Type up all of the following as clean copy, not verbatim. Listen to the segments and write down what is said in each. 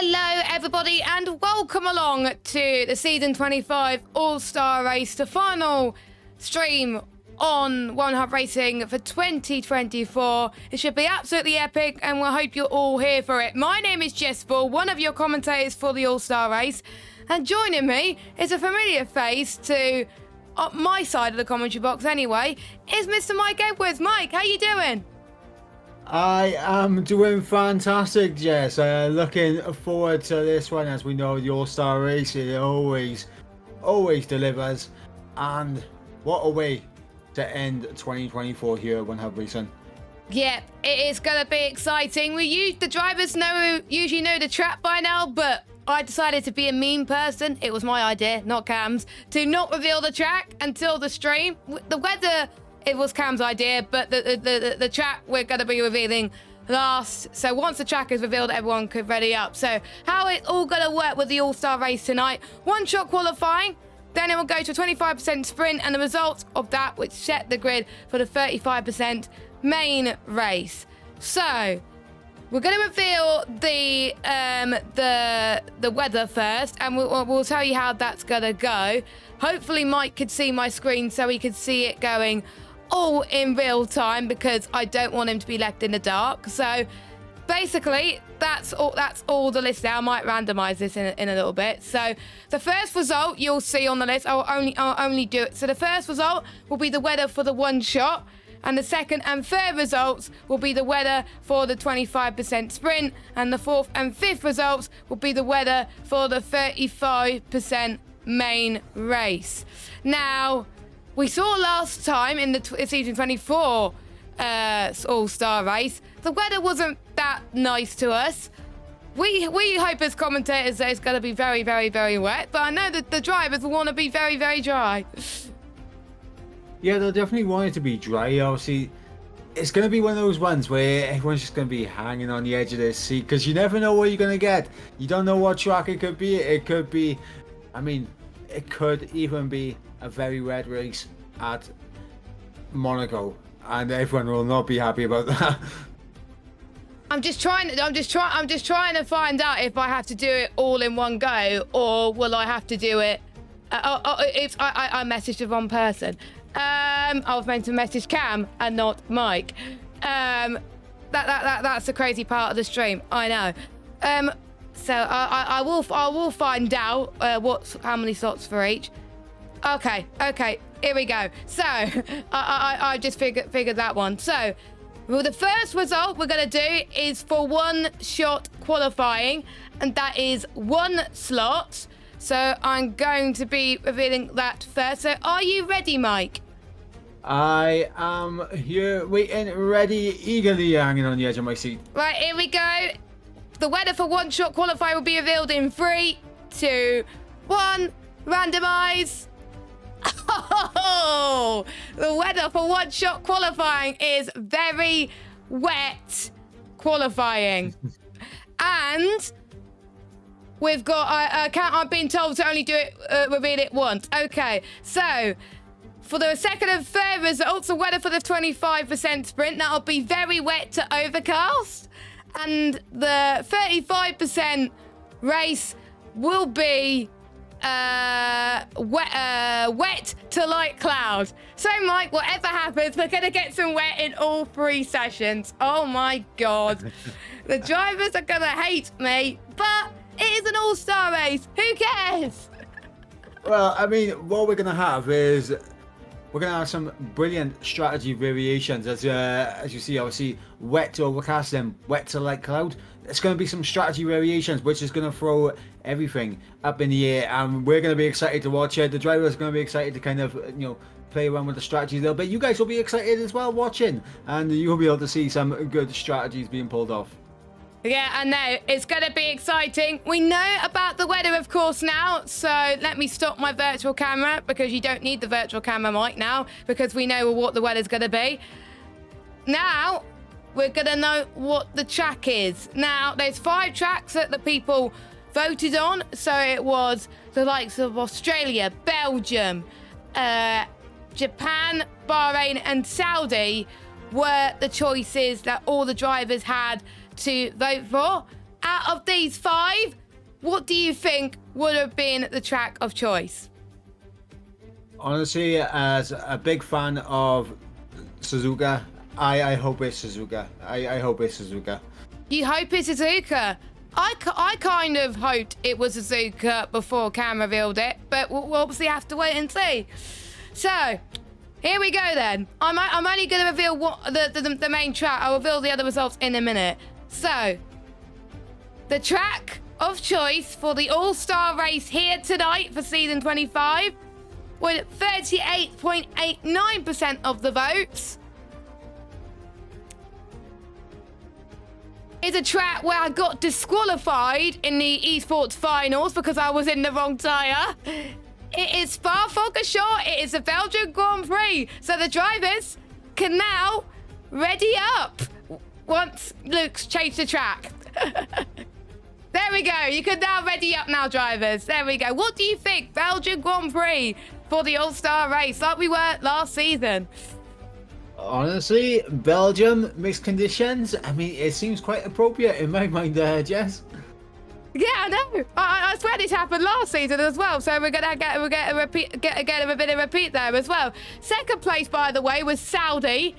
Hello everybody and welcome along to the Season 25 All-Star Race, the final stream on One Hub Racing for 2024. It should be absolutely epic and we hope you're all here for it. My name is GeForce, one of your commentators for the All-Star Race, and joining me is a familiar face to my side of the commentary box anyway, is Mr. Mike Edwards. Mike, how you doing? I am doing fantastic, Jess. Looking forward to this one. As we know, the All-Star Race, it always delivers. And what a way to end 2024 here at One Hub Racing. Yeah, it is going to be exciting. The drivers usually know the track by now, but I decided to be a mean person. It was my idea, not Cam's, to not reveal the track until the stream. The weather... It was Cam's idea, but the track we're going to be revealing last. So once the track is revealed, everyone could ready up. So how it's all going to work with the All-Star Race tonight. One-shot qualifying, then it will go to a 25% sprint, and the results of that which set the grid for the 35% main race. So we're going to reveal the weather first, and we'll tell you how that's going to go. Hopefully Mike could see my screen so he could see it going all in real time, because I don't want him to be left in the dark. So basically that's all the list now. I might randomize this in a little bit. So the first result you'll see on the list, I'll only do it. So the first result will be the weather for the one shot, and the second and third results will be the weather for the 25% sprint, and the fourth and fifth results will be the weather for the 35% main race. Now, we saw last time in the Season 24 All-Star Race, the weather wasn't that nice to us. We hope as commentators that it's going to be very, very, very wet, but I know that the drivers will want to be very, very dry. Yeah, they'll definitely want it to be dry. Obviously, it's going to be one of those ones where everyone's just going to be hanging on the edge of their seat, because you never know what you're going to get. You don't know what track it could be. It could be, I mean, it could even be a very wet race at Monaco, and everyone will not be happy about that. I'm just trying to find out if I have to do it all in one go, or will I have to do it? I messaged the wrong person. I was meant to message Cam and not Mike. That's the crazy part of the stream. I know. So I will find out how many slots for each. Okay, here we go. So I just figured that one. So well, the first result we're gonna do is for one-shot qualifying, and that is one slot. So I'm going to be revealing that first. So are you ready, Mike? I am here waiting, ready, eagerly hanging on the edge of my seat. Right, here we go. The weather for one-shot qualifying will be revealed in 3, 2, 1. Randomize. Oh, the weather for one-shot qualifying is very wet qualifying. And we've got, I've been told to only do it, reveal it once. Okay, so for the second and third results, the weather for the 25% sprint, that'll be very wet to overcast. And the 35% race will be wet to light cloud. So Mike, whatever happens, we're gonna get some wet in all 3 sessions. Oh my god. The drivers are gonna hate me, but it is an all-star race. Who cares? Well, I mean, what we're gonna have is we're gonna have some brilliant strategy variations. As you see, obviously wet to overcast and wet to light cloud. It's going to be some strategy variations, which is going to throw everything up in the air, and we're going to be excited to watch it. The drivers are going to be excited to kind of, play around with the strategies a little bit. You guys will be excited as well watching, and you'll be able to see some good strategies being pulled off. Yeah, I know. It's going to be exciting. We know about the weather, of course, now. So let me stop my virtual camera, because you don't need the virtual camera, Mike, now, because we know what the weather's going to be. Now, we're going to know what the track is. Now, there's 5 tracks that the people voted on. So it was the likes of Australia, Belgium, Japan, Bahrain, and Saudi were the choices that all the drivers had to vote for. Out out of these 5, what do you think would have been the track of choice? Honestly, as a big fan of Suzuka, I hope it's Suzuka. I hope it's Suzuka. You hope it's Suzuka? I kind of hoped it was Suzuka before Cam revealed it, but we'll obviously have to wait and see. So, here we go then. I'm only going to reveal what the main track. I'll reveal the other results in a minute. So, the track of choice for the All-Star race here tonight for season 25, with 38.89% of the votes, is a track where I got disqualified in the esports finals because I was in the wrong tyre. It is Spa-Francorchamps. It is the Belgian Grand Prix. So the drivers can now ready up once Luke's changed the track. There we go. You can now ready up now, drivers. There we go. What do you think? Belgian Grand Prix for the All-Star race like we were last season. Honestly, Belgium, mixed conditions. I mean, it seems quite appropriate in my mind, Jess. Yeah, I know. I swear this happened last season as well. So we're gonna get a bit of repeat there as well. Second place, by the way, was Saudi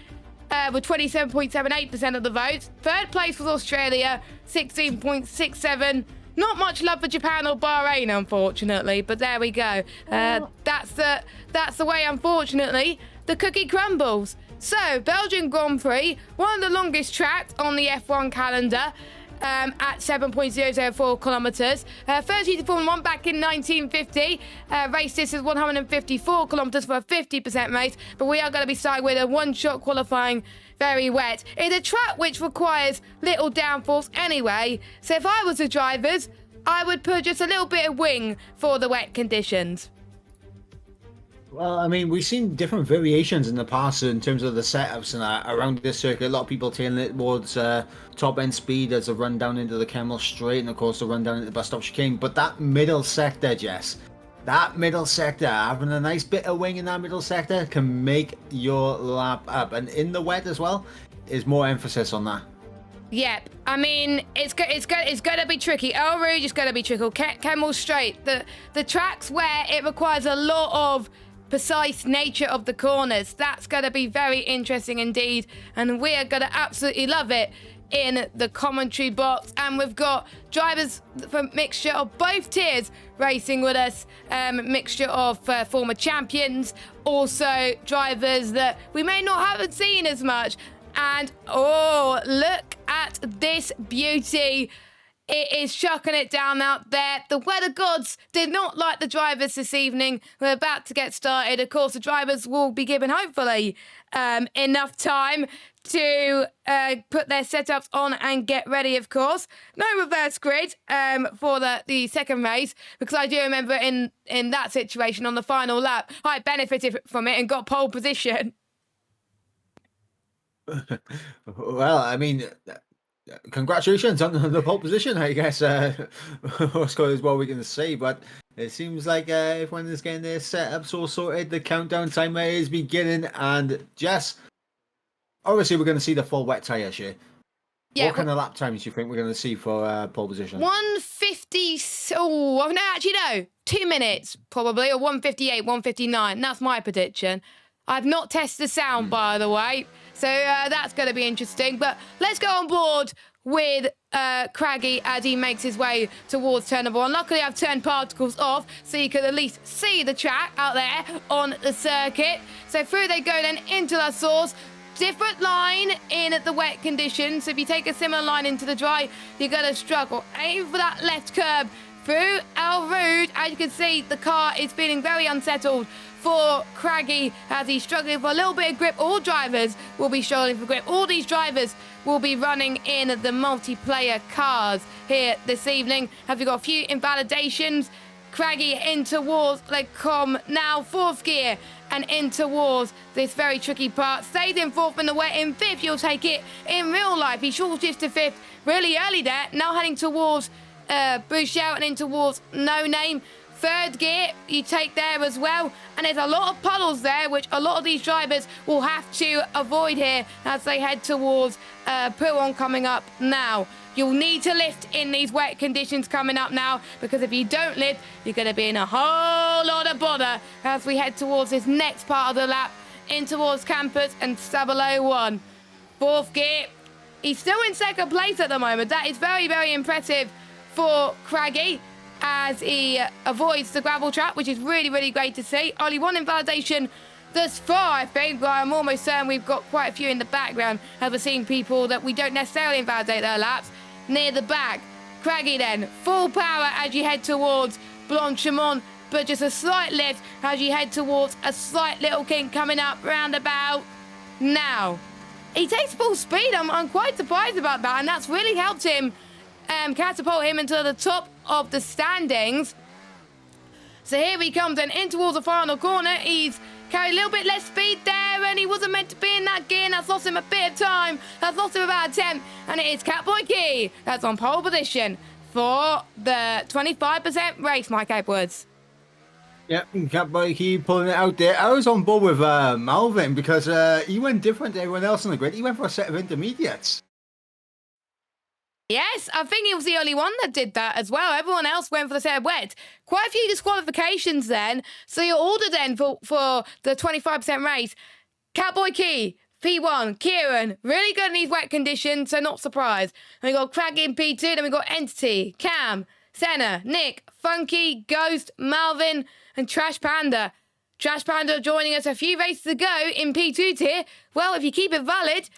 with 27.78% of the votes. Third place was Australia, 16.67%. Not much love for Japan or Bahrain, unfortunately, but there we go. That's the way, unfortunately, the cookie crumbles. So, Belgian Grand Prix, one of the longest tracks on the F1 calendar, at 7.004 kilometers. 30 to Formula 1 back in 1950. Race distance is 154 kilometers for a 50% race, but we are going to be starting with a one-shot qualifying, very wet. It's a track which requires little downforce anyway, so if I was the drivers, I would put just a little bit of wing for the wet conditions. Well, I mean, we've seen different variations in the past in terms of the setups and around this circuit. A lot of people tailing it towards top-end speed as a run down into the Kemmel Straight and, of course, the run down into the bus stop chicane. But that middle sector, Jess, that middle sector, having a nice bit of wing in that middle sector can make your lap up. And in the wet as well, is more emphasis on that. Yep, I mean, it's gonna be tricky. El Rouge is gonna be tricky. Kemmel Straight, the tracks where it requires a lot of precise nature of the corners, that's going to be very interesting indeed, and we are going to absolutely love it in the commentary box. And we've got drivers from mixture of both tiers racing with us, mixture of former champions, also drivers that we may not haven't seen as much. And oh, look at this beauty. It is chucking it down out there. The weather gods did not like the drivers this evening. We're about to get started. Of course, the drivers will be given, hopefully, enough time to put their setups on and get ready, of course. No reverse grid for the second race, because I do remember in that situation on the final lap, I benefited from it and got pole position. Well, I mean, congratulations on the pole position, I guess. What's is what we're going to say, but it seems like everyone is getting their setups all sorted. The countdown timer is beginning, and Jess, obviously we're going to see the full wet tyres here. Yeah, what kind of lap times do you think we're going to see for pole position? 150. Oh, no, actually no, 2 minutes probably, or 158, 159. That's my prediction. I've not tested the sound, by the way. So that's going to be interesting. But let's go on board with Craggy as he makes his way towards turn number 1. Luckily, I've turned particles off so you can at least see the track out there on the circuit. So through they go then into La Source. Different line in the wet conditions. So if you take a similar line into the dry, you're going to struggle. Aim for that left curb through El Rouge. As you can see, the car is feeling very unsettled for Craggy as he's struggling for a little bit of grip. All drivers will be struggling for grip. All these drivers will be running in the multiplayer cars here this evening. Have you got a few invalidations? Craggy in towards Lecom, now fourth gear and in towards this very tricky part. Stays in fourth in the wet, in fifth you'll take it in real life. He short shifts to fifth really early there, now heading towards Bouchard and in towards No Name. Third gear you take there as well, and there's a lot of puddles there which a lot of these drivers will have to avoid here as they head towards Pouron coming up now. You'll need to lift in these wet conditions coming up now, because if you don't lift, you're going to be in a whole lot of bother as we head towards this next part of the lap, in towards campus and 001. Fourth gear. He's still in second place at the moment. That is very, very impressive for Craggy as he avoids the gravel trap, which is really, really great to see. Only one invalidation thus far, I think, but I'm almost certain we've got quite a few in the background as we're seeing people that we don't necessarily invalidate their laps near the back. Craggy then, full power as you head towards Blanchimont, but just a slight lift as you head towards a slight little kink coming up roundabout now. He takes full speed. I'm quite surprised about that, and that's really helped him catapult him into the top of the standings. So here he comes then in towards the final corner. He's carried a little bit less speed there, and he wasn't meant to be in that gear, and that's lost him a bit of time. That's lost him about a tenth, and it is Catboy Key that's on pole position for the 25% race, Mike Edwards. Yep, Catboy Key pulling it out there. I was on board with Malvin because he went different to everyone else on the grid. He went for a set of intermediates. Yes, I think he was the only one that did that as well. Everyone else went for the set of wet. Quite a few disqualifications then. So your order then for the 25% race. Catboy Key, P1, Kieran, really good in these wet conditions, so not surprised. And we got Craggy in P2, then we got Entity, Cam, Senna, Nick, Funky, Ghost, Malvin, and Trash Panda. Trash Panda joining us a few races ago in P2 tier. Well, if you keep it valid,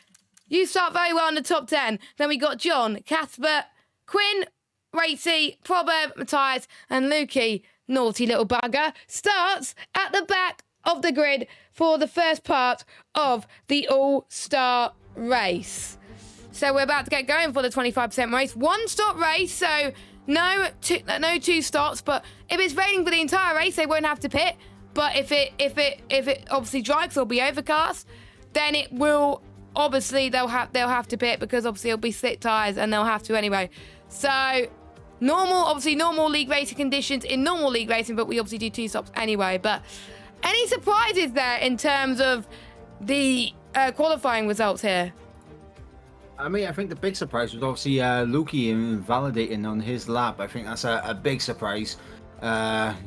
you start very well in the top 10. Then we got John, Casper, Quinn, Racy, Proverb, Matthias, and Lukey, naughty little bugger, starts at the back of the grid for the first part of the All-Star race. So we're about to get going for the 25% race. One stop race, so no two stops, but if it's raining for the entire race, they won't have to pit. But if it obviously dries or be overcast, then it will obviously they'll have to pit, because obviously it'll be slick tires and they'll have to anyway. So normal league racing conditions in normal league racing, but we obviously do two stops anyway. But any surprises there in terms of the qualifying results here? I mean, I think the big surprise was obviously Lukey invalidating on his lap. I think that's a big surprise.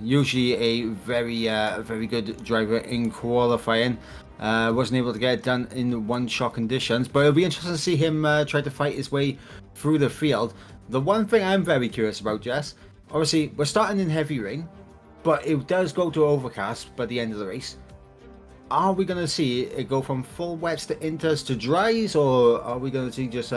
Usually a very good driver in qualifying. Wasn't able to get it done in one-shot conditions, but it'll be interesting to see him try to fight his way through the field. The one thing I'm very curious about, Jess, obviously we're starting in heavy rain, but it does go to overcast by the end of the race. Are we going to see it go from full wets to inters to dries, or are we going to see just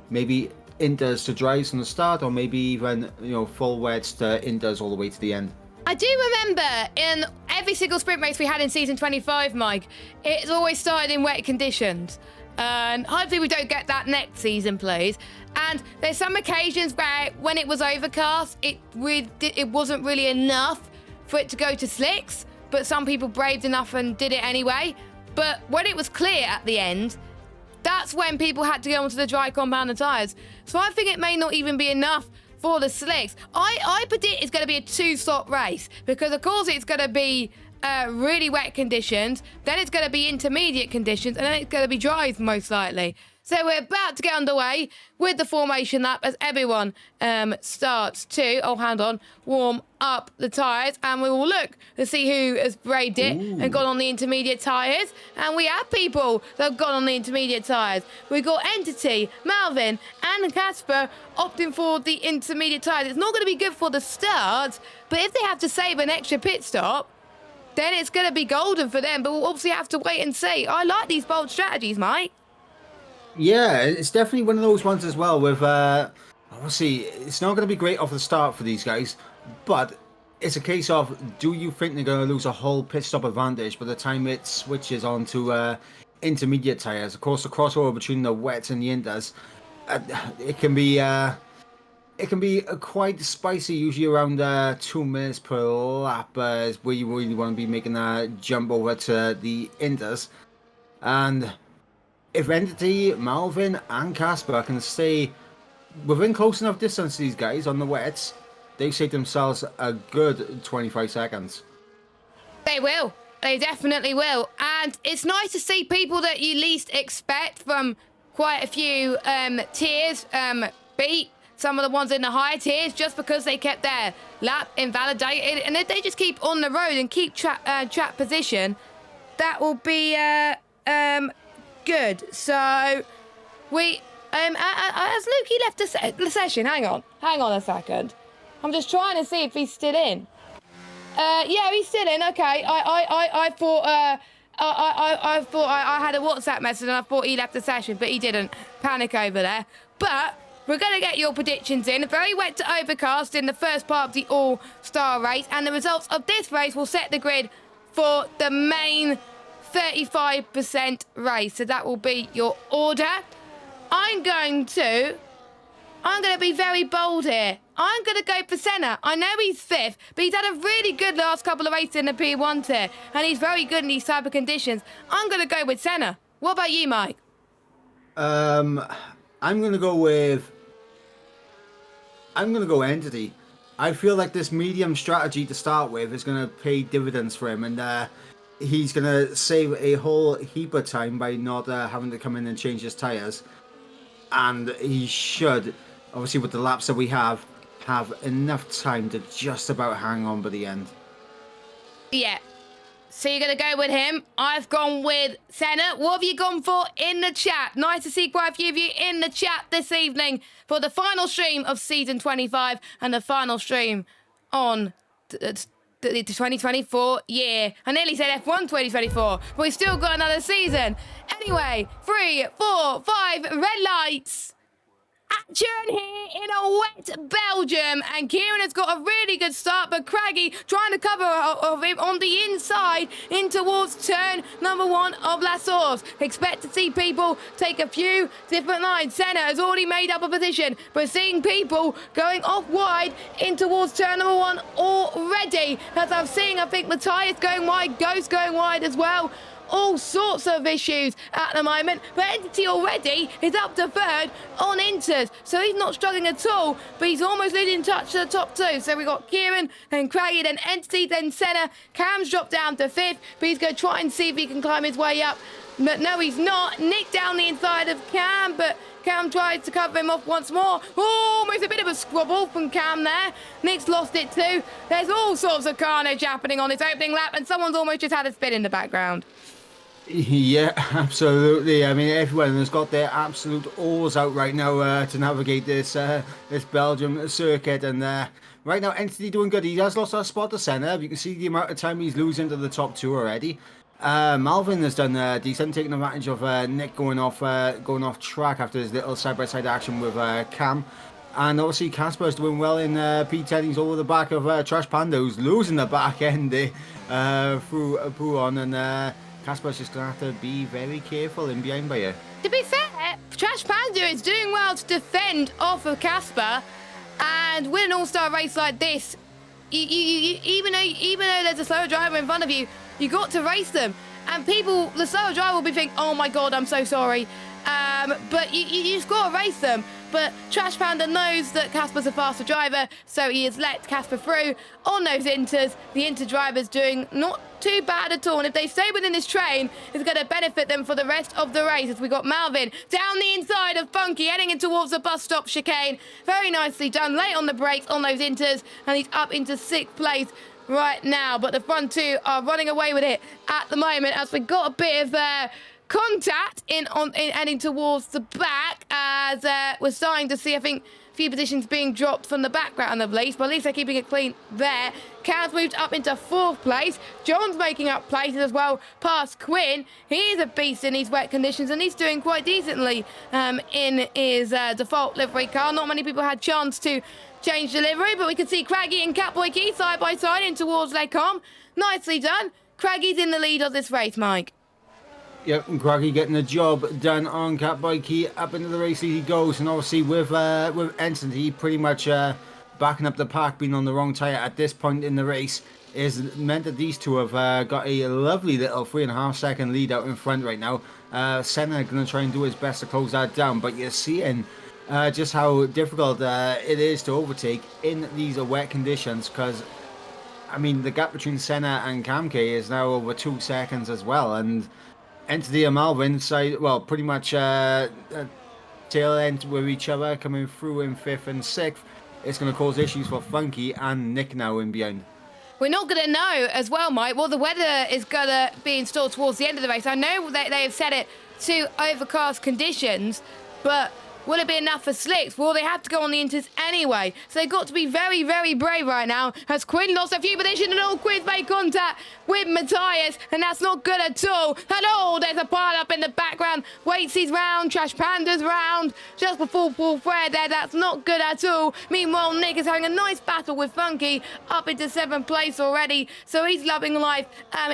maybe inters to dries from the start, or maybe even full wets to inters all the way to the end? I do remember in every single sprint race we had in season 25, Mike, it's always started in wet conditions. And hopefully we don't get that next season, please. And there's some occasions where when it was overcast, it wasn't really enough for it to go to slicks, but some people braved enough and did it anyway. But when it was clear at the end, that's when people had to go onto the dry compound tyres. So I think it may not even be enough for the slicks. I predict it's going to be a two-stop race, because of course it's going to be really wet conditions, then it's going to be intermediate conditions, and then it's going to be dries most likely. So we're about to get underway with the formation lap as everyone starts to, warm up the tyres, and we will look to see who has braved it and gone on the intermediate tyres. And we have people that have gone on the intermediate tyres. We've got Entity, Malvin, and Casper opting for the intermediate tyres. It's not going to be good for the start, but if they have to save an extra pit stop, then it's going to be golden for them. But we'll obviously have to wait and see. I like these bold strategies, Mike. Yeah, it's definitely one of those ones as well with, obviously, it's not going to be great off the start for these guys, but it's a case of, do you think they're going to lose a whole pit stop advantage by the time it switches on to intermediate tyres? Of course, the crossover between the wets and the inters, it can be quite spicy, usually around 2 minutes per lap, where you really want to be making a jump over to the inters. And if Entity, Malvin, and Casper can stay within close enough distance to these guys on the wets, they save themselves a good 25 seconds. They will. They definitely will. And it's nice to see people that you least expect from quite a few tiers beat some of the ones in the higher tiers just because they kept their lap invalidated. And if they just keep on the road and keep track position, that will be good. So we has Lukey left the session? Hang on a second. I'm just trying to see if he's still in. Yeah, he's still in. Okay, I thought I thought I had a WhatsApp message and I thought he left the session, but he didn't. Panic over there. But we're going to get your predictions in. Very wet to overcast in the first part of the All-Star race, and the results of this race will set the grid for the main 35% race. So that will be your order. I'm going to be very bold here. I'm going to go for Senna. I know he's 5th, but he's had a really good last couple of races in the P1 tier, and he's very good in these type of conditions. I'm going to go with Senna. What about you, Mike? I'm going to go Entity. I feel like this medium strategy to start with is going to pay dividends for him, and he's going to save a whole heap of time by not having to come in and change his tyres. And he should, obviously with the laps that we have enough time to just about hang on by the end. Yeah. So you're going to go with him. I've gone with Senna. What have you gone for in the chat? Nice to see quite a few of you in the chat this evening for the final stream of Season 25 and the final stream on the 2024 year. I nearly said F1 2024, but we've still got another season. Anyway, 3, 4, 5, red lights. Action here in a wet Belgium, and Kieran has got a really good start, but Craggy trying to cover of him on the inside in towards turn number 1 of La Source. Expect to see people take a few different lines. Senna has already made up a position, but seeing people going off wide in towards turn number 1 already. As I'm seeing, I think Matthias going wide, Ghost going wide as well. All sorts of issues at the moment, but Entity already is up to 3rd on Inters, so he's not struggling at all, but he's almost losing touch to the top 2. So we've got Kieran, then Craggy, then Entity, then Senna. Cam's dropped down to 5th, but he's going to try and see if he can climb his way up. But no, he's not. Nick down the inside of Cam, but Cam tries to cover him off once more. Oh, almost a bit of a squabble from Cam there. Nick's lost it too. There's all sorts of carnage happening on this opening lap, and someone's almost just had a spin in the background. Yeah, absolutely. I mean, everyone has got their absolute oars out right now to navigate this Belgium circuit, and right now Entity doing good. He has lost a spot to Senna. You can see the amount of time he's losing to the top 2 already. Malvin has done decent, taking advantage of Nick going off track after his little side-by-side action with Cam. And obviously Casper is doing well in P10. He's over the back of Trash Panda, who's losing the back end through Puon, and Casper's just going to have to be very careful in behind by you. To be fair, Trash Panda is doing well to defend off of Casper, and win an all-star race like this, even though there's a slower driver in front of you, you got to race them. And people, the slower driver will be thinking, oh my God, I'm so sorry. But you just got to race them. But Trash Panda knows that Casper's a faster driver, so he has let Casper through on those inters. The inter driver's doing not too bad at all, and if they stay within this train, it's going to benefit them for the rest of the race. As we got Malvin down the inside of Funky, heading in towards the bus stop chicane. Very nicely done, late on the brakes on those inters, and he's up into 6th place right now. But the front 2 are running away with it at the moment, as we got a bit of contact in heading towards the back, as we're starting to see, I think, a few positions being dropped from the background of least, but at least they're keeping it clean there. Cam's moved up into 4th place. John's making up places as well past Quinn. He is a beast in these wet conditions, and he's doing quite decently in his default livery car. Not many people had chance to change the livery, but we can see Craggy and Catboy Key side by side in towards Lecom. Nicely done. Craggy's in the lead of this race, Mike. Yep, and Craggy getting the job done on Catboy Key. Up into the race he goes, and obviously with Entity pretty much backing up the pack, being on the wrong tyre at this point in the race, is meant that these two have got a lovely little 3.5 second lead out in front right now. Senna going to try and do his best to close that down, but you're seeing just how difficult it is to overtake in these wet conditions, because I mean the gap between Senna and Camke is now over 2 seconds as well, and Entity and Malvin side, well, pretty much tail end with each other, coming through in 5th and 6th. It's going to cause issues for Funky and Nick now in behind. We're not going to know as well, Mike. Well, the weather is going to be installed towards the end of the race. I know they have set it to overcast conditions, but will it be enough for slicks? Well, they have to go on the inters anyway. So they've got to be very, very brave right now. As Quinn lost a few positions and all Quinn's made contact with Matthias, and that's not good at all. Hello, there's a pile up in the background. Waitsy's round, Trash Panda's round. Just before Paul Fred there, that's not good at all. Meanwhile, Nick is having a nice battle with Funky, up into 7th place already. So he's loving life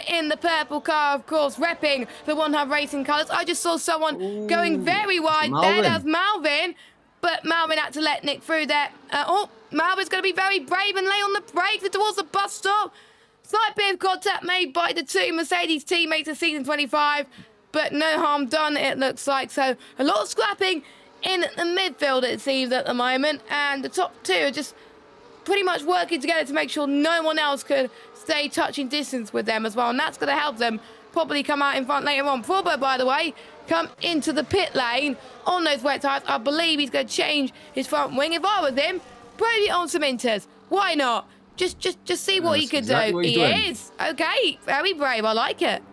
in the purple car, of course, repping the One Hub Racing colours. I just saw someone going very wide there. That's Malvin. But Malvin had to let Nick through there. Malvin's going to be very brave and lay on the brakes towards the bus stop. Slight bit of contact made by the two Mercedes teammates of season 25, but no harm done, it looks like. So a lot of scrapping in the midfield, it seems, at the moment, and the top two are just pretty much working together to make sure no one else could stay touching distance with them as well, and that's going to help them probably come out in front later on. Probo, by the way, come into the pit lane on those wet tyres. I believe he's going to change his front wing. If I was him, probably on some inters. Why not? Just see what he could do. He is. Okay, very brave. I like it.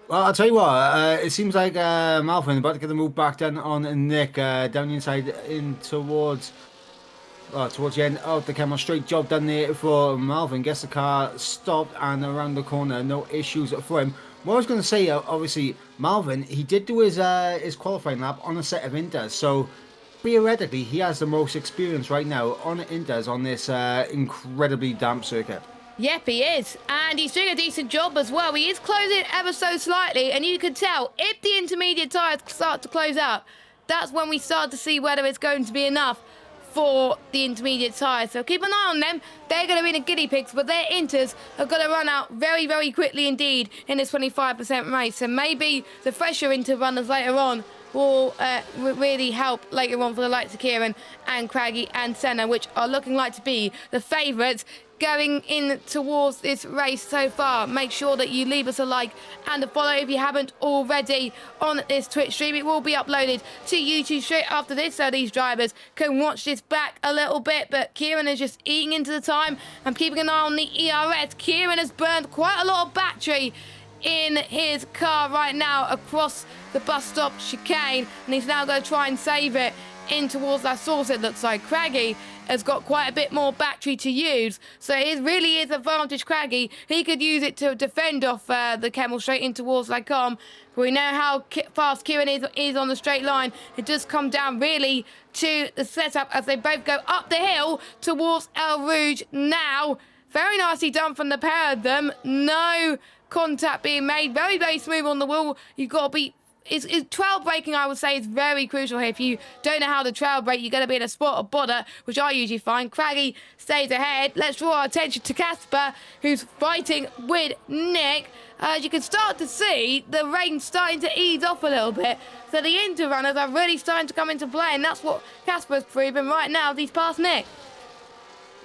Well, I'll tell you what, it seems like Malvin about to get the move back down on Nick, down the inside in towards the end of the camera. Straight job done there for Malvin. Gets the car stopped and around the corner. No issues for him. What I was going to say, obviously, Malvin, he did do his qualifying lap on a set of inters, so theoretically, he has the most experience right now on inters on this incredibly damp circuit. Yep, he is. And he's doing a decent job as well. He is closing ever so slightly, and you can tell if the intermediate tyres start to close up, that's when we start to see whether it's going to be enough for the intermediate tyres. So keep an eye on them. They're going to be the guinea pigs, but their inters are going to run out very, very quickly indeed in this 25% race. So maybe the fresher inter runners later on will really help later on for the likes of Kieran and Craggy and Senna, which are looking like to be the favourites going in towards this race so far. Make sure that you leave us a like and a follow if you haven't already on this Twitch stream. It will be uploaded to YouTube straight after this, so these drivers can watch this back a little bit. But Kieran is just eating into the time. I'm keeping an eye on the ERS. Kieran has burned quite a lot of battery in his car right now across the bus stop chicane, and he's now going to try and save it in towards that source, it looks like. Craggy has got quite a bit more battery to use, so it really is advantage Craggy. He could use it to defend off the Camel straight in towards Lycom. But we know how fast Kieran is on the straight line. It does come down really to the setup as they both go up the hill towards El Rouge now. Very nicely done from the pair of them. No contact being made. Very, very smooth on the wheel. You've got to be... It's trail braking, I would say, is very crucial here. If you don't know how to trail brake, you're going to be in a spot of bother, which I usually find. Craggy stays ahead. Let's draw our attention to Casper, who's fighting with Nick. As you can start to see, the rain starting to ease off a little bit. So the inter-runners are really starting to come into play, and that's what Casper's proving right now as he's past Nick.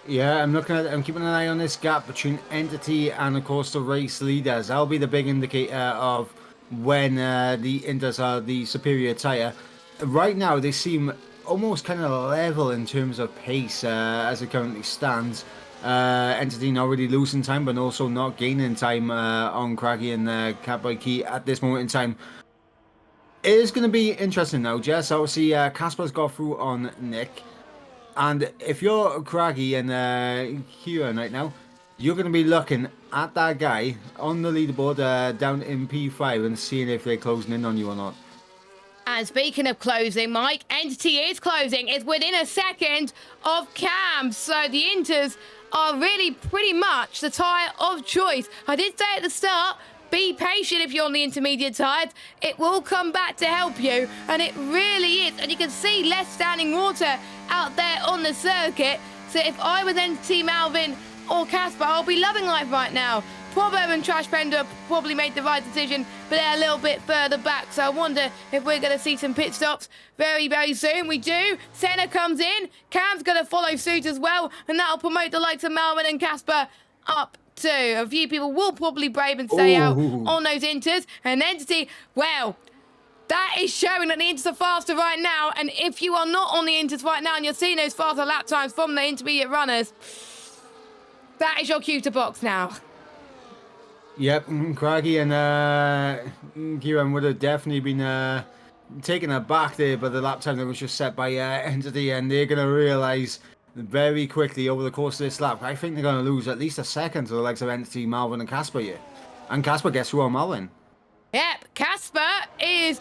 Yeah, I'm keeping an eye on this gap between Entity and, of course, the race leaders. That'll be the big indicator of when the Inters are the superior tyre. Right now, they seem almost kind of level in terms of pace as it currently stands. Entity not really losing time, but also not gaining time on Craggy and Catboy Key at this moment in time. It is going to be interesting now, Jess. Obviously, Casper's got through on Nick. And if you're Craggy and Kieran right now, you're going to be looking at that guy on the leaderboard down in P5 and seeing if they're closing in on you or not. And speaking of closing, Mike, Entity is closing. It's within a second of Cam. So the Inters are really pretty much the tyre of choice. I did say at the start, be patient if you're on the intermediate tyres. It will come back to help you, and it really is. And you can see less standing water out there on the circuit. So if I was Entity, Malvin or Casper, I'll be loving life right now. Probo and Trash Pender probably made the right decision, but they're a little bit further back. So I wonder if we're going to see some pit stops very, very soon. We do. Senna comes in. Cam's going to follow suit as well, and that'll promote the likes of Malvin and Casper up too. A few people will probably brave and stay out Ooh. on those inters. And Entity, well, that is showing that the inters are faster right now. And if you are not on the inters right now and you're seeing those faster lap times from the intermediate runners, that is your cue to box now. Yep, Craggy and Kieran would have definitely been taken aback there by the lap time that was just set by Entity, and they're going to realise very quickly over the course of this lap, I think they're going to lose at least a second to the likes of Entity, Malvin and Casper here. And Casper gets through on Malvin. Yep, Casper is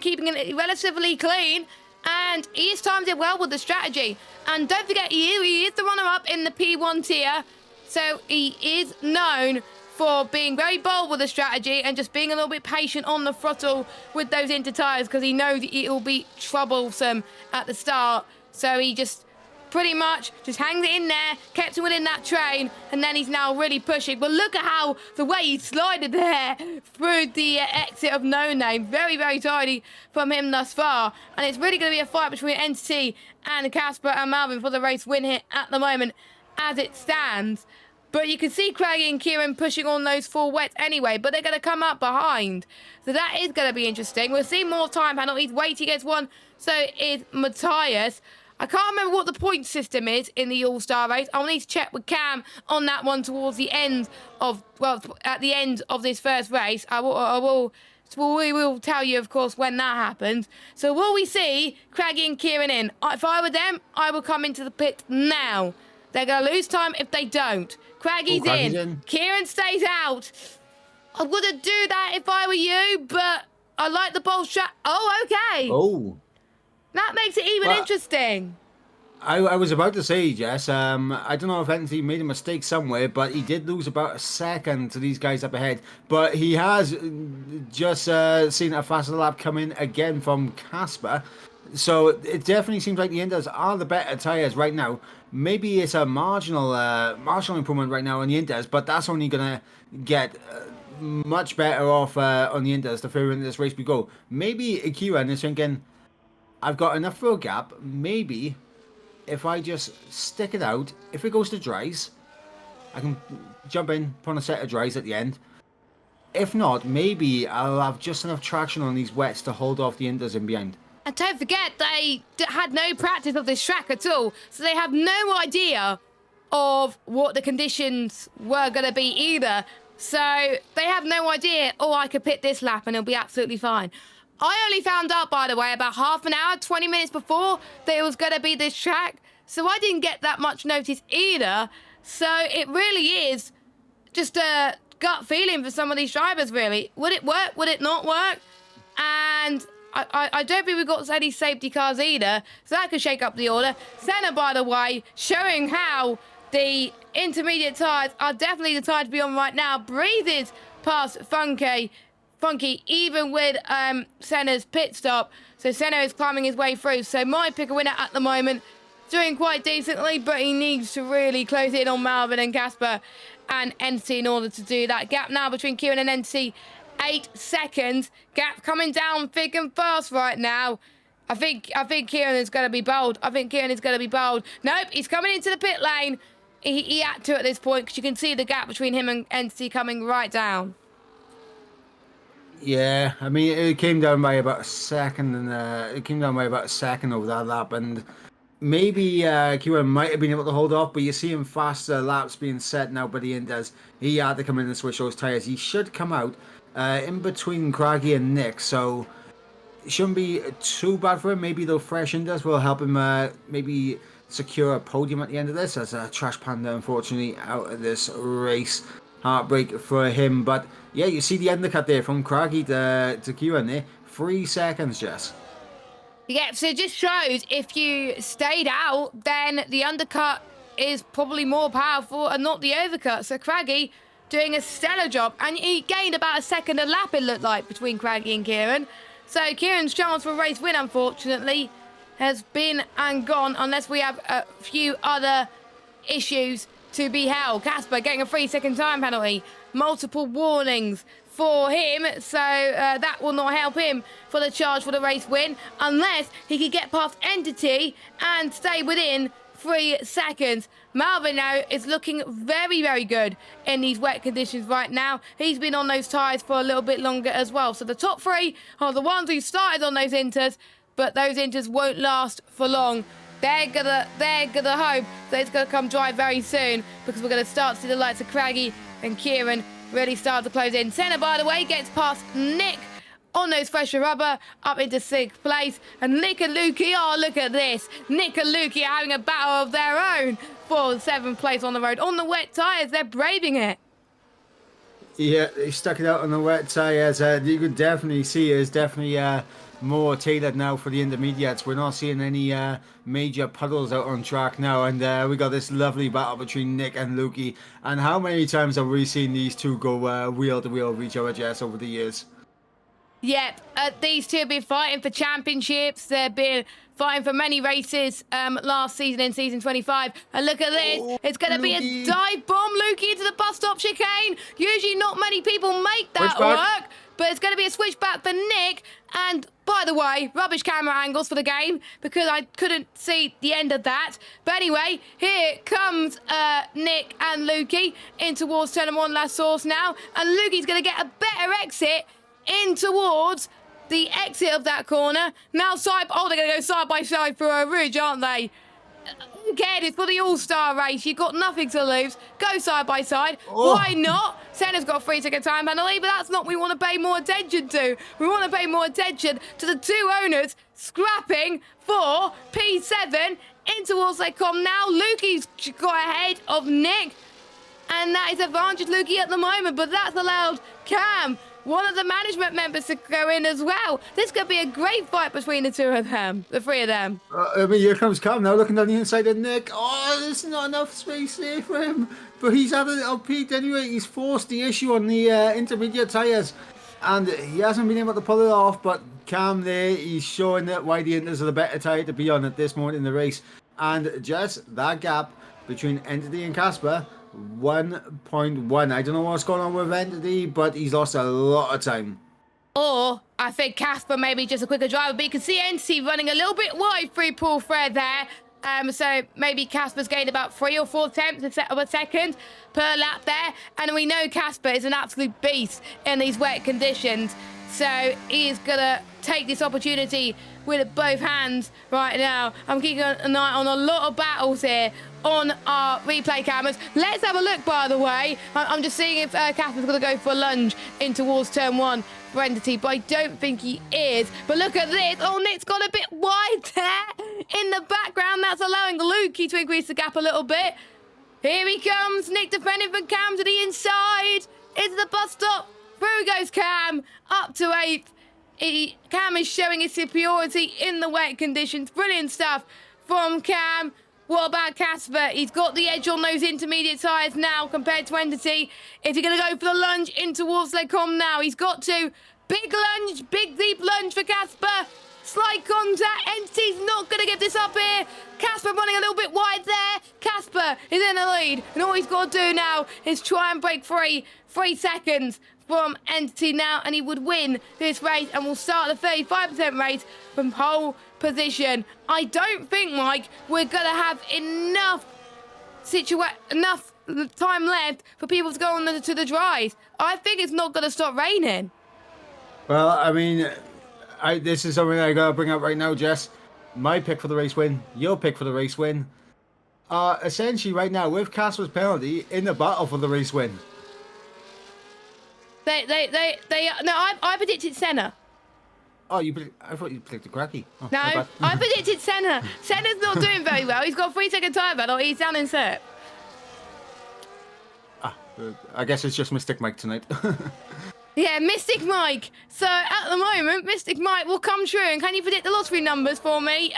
keeping it relatively clean, and he's timed it well with the strategy. And don't forget, he is the runner-up in the P1 tier, so he is known for being very bold with the strategy and just being a little bit patient on the throttle with those inter tyres, because he knows it will be troublesome at the start. So he just pretty much just hangs it in there, kept him within that train, and then he's now really pushing. But look at how the way he slided there through the exit of No Name. Very, very tidy from him thus far. And it's really going to be a fight between Entity and Casper and Malvin for the race win here at the moment as it stands. But you can see Craigie and Kieran pushing on those full wets anyway, but they're going to come up behind. So that is going to be interesting. We'll see more time penalties. Waity gets one, so is Matthias. I can't remember what the point system is in the All-Star race. I'll need to check with Cam on that one towards the end of, well, at the end of this first race. We will tell you, of course, when that happens. So will we see Craigie and Kieran in? If I were them, I will come into the pit now. They're going to lose time if they don't. Craigie's in. Kieran stays out. I wouldn't do that if I were you, but I like the bold shot. Oh, okay. Oh. That makes it even interesting. I was about to say, Jess, I don't know if Entity made a mistake somewhere, but he did lose about a second to these guys up ahead. But he has just seen a faster lap come in again from Casper. So it definitely seems like the Inders are the better tyres right now. Maybe it's a marginal improvement right now on the Inders, but that's only going to get much better off on the Inders the further into this race we go. Maybe Kieran is thinking, I've got enough for a gap. Maybe if I just stick it out, if it goes to dries, I can jump in, put on a set of dries at the end. If not, maybe I'll have just enough traction on these wets to hold off the Inders in behind. And don't forget, they had no practice of this track at all, so they have no idea of what the conditions were going to be either. So they have no idea, oh, I could pit this lap and it'll be absolutely fine. I only found out, by the way, about half an hour, 20 minutes before that it was going to be this track, so I didn't get that much notice either. So it really is just a gut feeling for some of these drivers, really. Would it work? Would it not work? And I don't think we've got any safety cars either, so that could shake up the order. Senna, by the way, showing how the intermediate tyres are definitely the tyre to be on right now. Breezes past Funky, even with Senna's pit stop. So Senna is climbing his way through. So my pick a winner at the moment, doing quite decently, but he needs to really close in on Malvin and Casper and Entity in order to do that. Gap now between Kieran and Entity, 8 seconds. Gap coming down thick and fast right now. I think Kieran is going to be bold. Nope, he's coming into the pit lane. He had to at this point, because you can see the gap between him and Entity coming right down. Yeah, I mean, it came down by about a second, and over that lap, and maybe Kieran might have been able to hold off, but you see him faster laps being set now by the Inders. He had to come in and switch those tyres. He should come out in between Craggy and Nick, so it shouldn't be too bad for him. Maybe those fresh Inders will help him maybe secure a podium at the end of this, as Trash Panda unfortunately out of this race. Heartbreak for him, but yeah, you see the undercut there from Craggy to Kieran there. 3 seconds, Jess. Yeah, so it just shows if you stayed out, then the undercut is probably more powerful and not the overcut. So Craggy doing a stellar job, and he gained about a second a lap, it looked like, between Craggy and Kieran. So Kieran's chance for a race win, unfortunately, has been and gone, unless we have a few other issues to be held. Casper getting a 3-second time penalty. Multiple warnings for him, so that will not help him for the charge for the race win, unless he could get past Entity and stay within 3 seconds. Malvin now is looking very, very good in these wet conditions right now. He's been on those tyres for a little bit longer as well. So the top 3 are the ones who started on those inters, but those inters won't last for long. They're gonna hope that it's gonna come dry very soon, because we're gonna start to see the likes of Craggy and Kieran really start to close in. Senna, by the way, gets past Nick on those fresher rubber up into 6th place. And Nick and Lukey, oh, look at this. Nick and Lukey are having a battle of their own for 7th place on the road. On the wet tyres, they're braving it. Yeah, they stuck it out on the wet tyres. You could definitely see it's definitely more tailored now for the intermediates. We're not seeing any major puddles out on track now. And we got this lovely battle between Nick and Lukey. And how many times have we seen these two go wheel to wheel with each other, Jess, over the years? Yep, these two have been fighting for championships. They've been fighting for many races last season in season 25. And look at this. Oh, it's going to be a dive bomb, Lukey, into the bus stop chicane. Usually not many people make that work, but it's going to be a switchback for Nick. And by the way, rubbish camera angles for the game, because I couldn't see the end of that. But anyway, here comes Nick and Lukey in towards turn 1 last source now. And Lukey's going to get a better exit in towards the exit of that corner. Now they're going to go side by side through a ridge, aren't they? Who cares? It's for the all-star race. You've got nothing to lose. Go side by side. Oh. Why not? Senna's got a 3-second time penalty, but that's not what we want to pay more attention to. We want to pay more attention to the 2 owners scrapping for P7 in towards Facecam now. Lukey's got ahead of Nick, and that is advantage Lukey at the moment, but that's allowed Cam, one of the management members, to go in as well. This could be a great fight between the 3 of them. I mean, here comes Cam now, looking down the inside of Nick. Oh, there's not enough space there for him. But he's had it outpeaked anyway. He's forced the issue on the intermediate tyres. And he hasn't been able to pull it off. But Cam there, he's showing that why the Inters are the better tyre to be on at this moment in the race. And just that gap between Entity and Casper, 1.1. I don't know what's going on with Entity, but he's lost a lot of time. Or I think Casper maybe just a quicker driver, but you can see Entity running a little bit wide through Paul Fred there. So maybe Casper's gained about 3 or 4 tenths of a second per lap there. And we know Casper is an absolute beast in these wet conditions. So he's going to take this opportunity with both hands right now. I'm keeping an eye on a lot of battles here on our replay cameras. Let's have a look, by the way. I'm just seeing if Casper's going to go for a lunge in towards turn 1 for Entity, but I don't think he is. But look at this. Oh, Nick's got a bit wide there in the background. That's allowing Lukey to increase the gap a little bit. Here he comes. Nick defending for Cam to the inside. Into the bus stop. Through goes Cam. Up to 8th. Cam is showing his superiority in the wet conditions. Brilliant stuff from Cam. What about Casper? He's got the edge on those intermediate tyres now compared to Entity. Is he going to go for the lunge in towards Facecam now? He's got to. Big lunge, big deep lunge for Casper. Slight contact. Entity's not going to give this up here. Casper running a little bit wide there. Casper is in the lead. And all he's got to do now is try and break free. 3 seconds from Entity now, and he would win this race and will start the 35% race from pole position. I don't think, Mike, we're going to have enough time left for people to go on to the dries. I think it's not going to stop raining. Well, I mean, this is something I got to bring up right now, Jess. My pick for the race win, your pick for the race win, essentially right now with Casper's penalty in the battle for the race win. I predicted Senna. Oh, I thought you predicted Cracky. Oh, no, I predicted Senna. Senna's not doing very well. He's got a 3-second time battle. He's down in third. I guess it's just Mystic Mike tonight. Yeah, Mystic Mike. So at the moment, Mystic Mike will come true. And can you predict the lottery numbers for me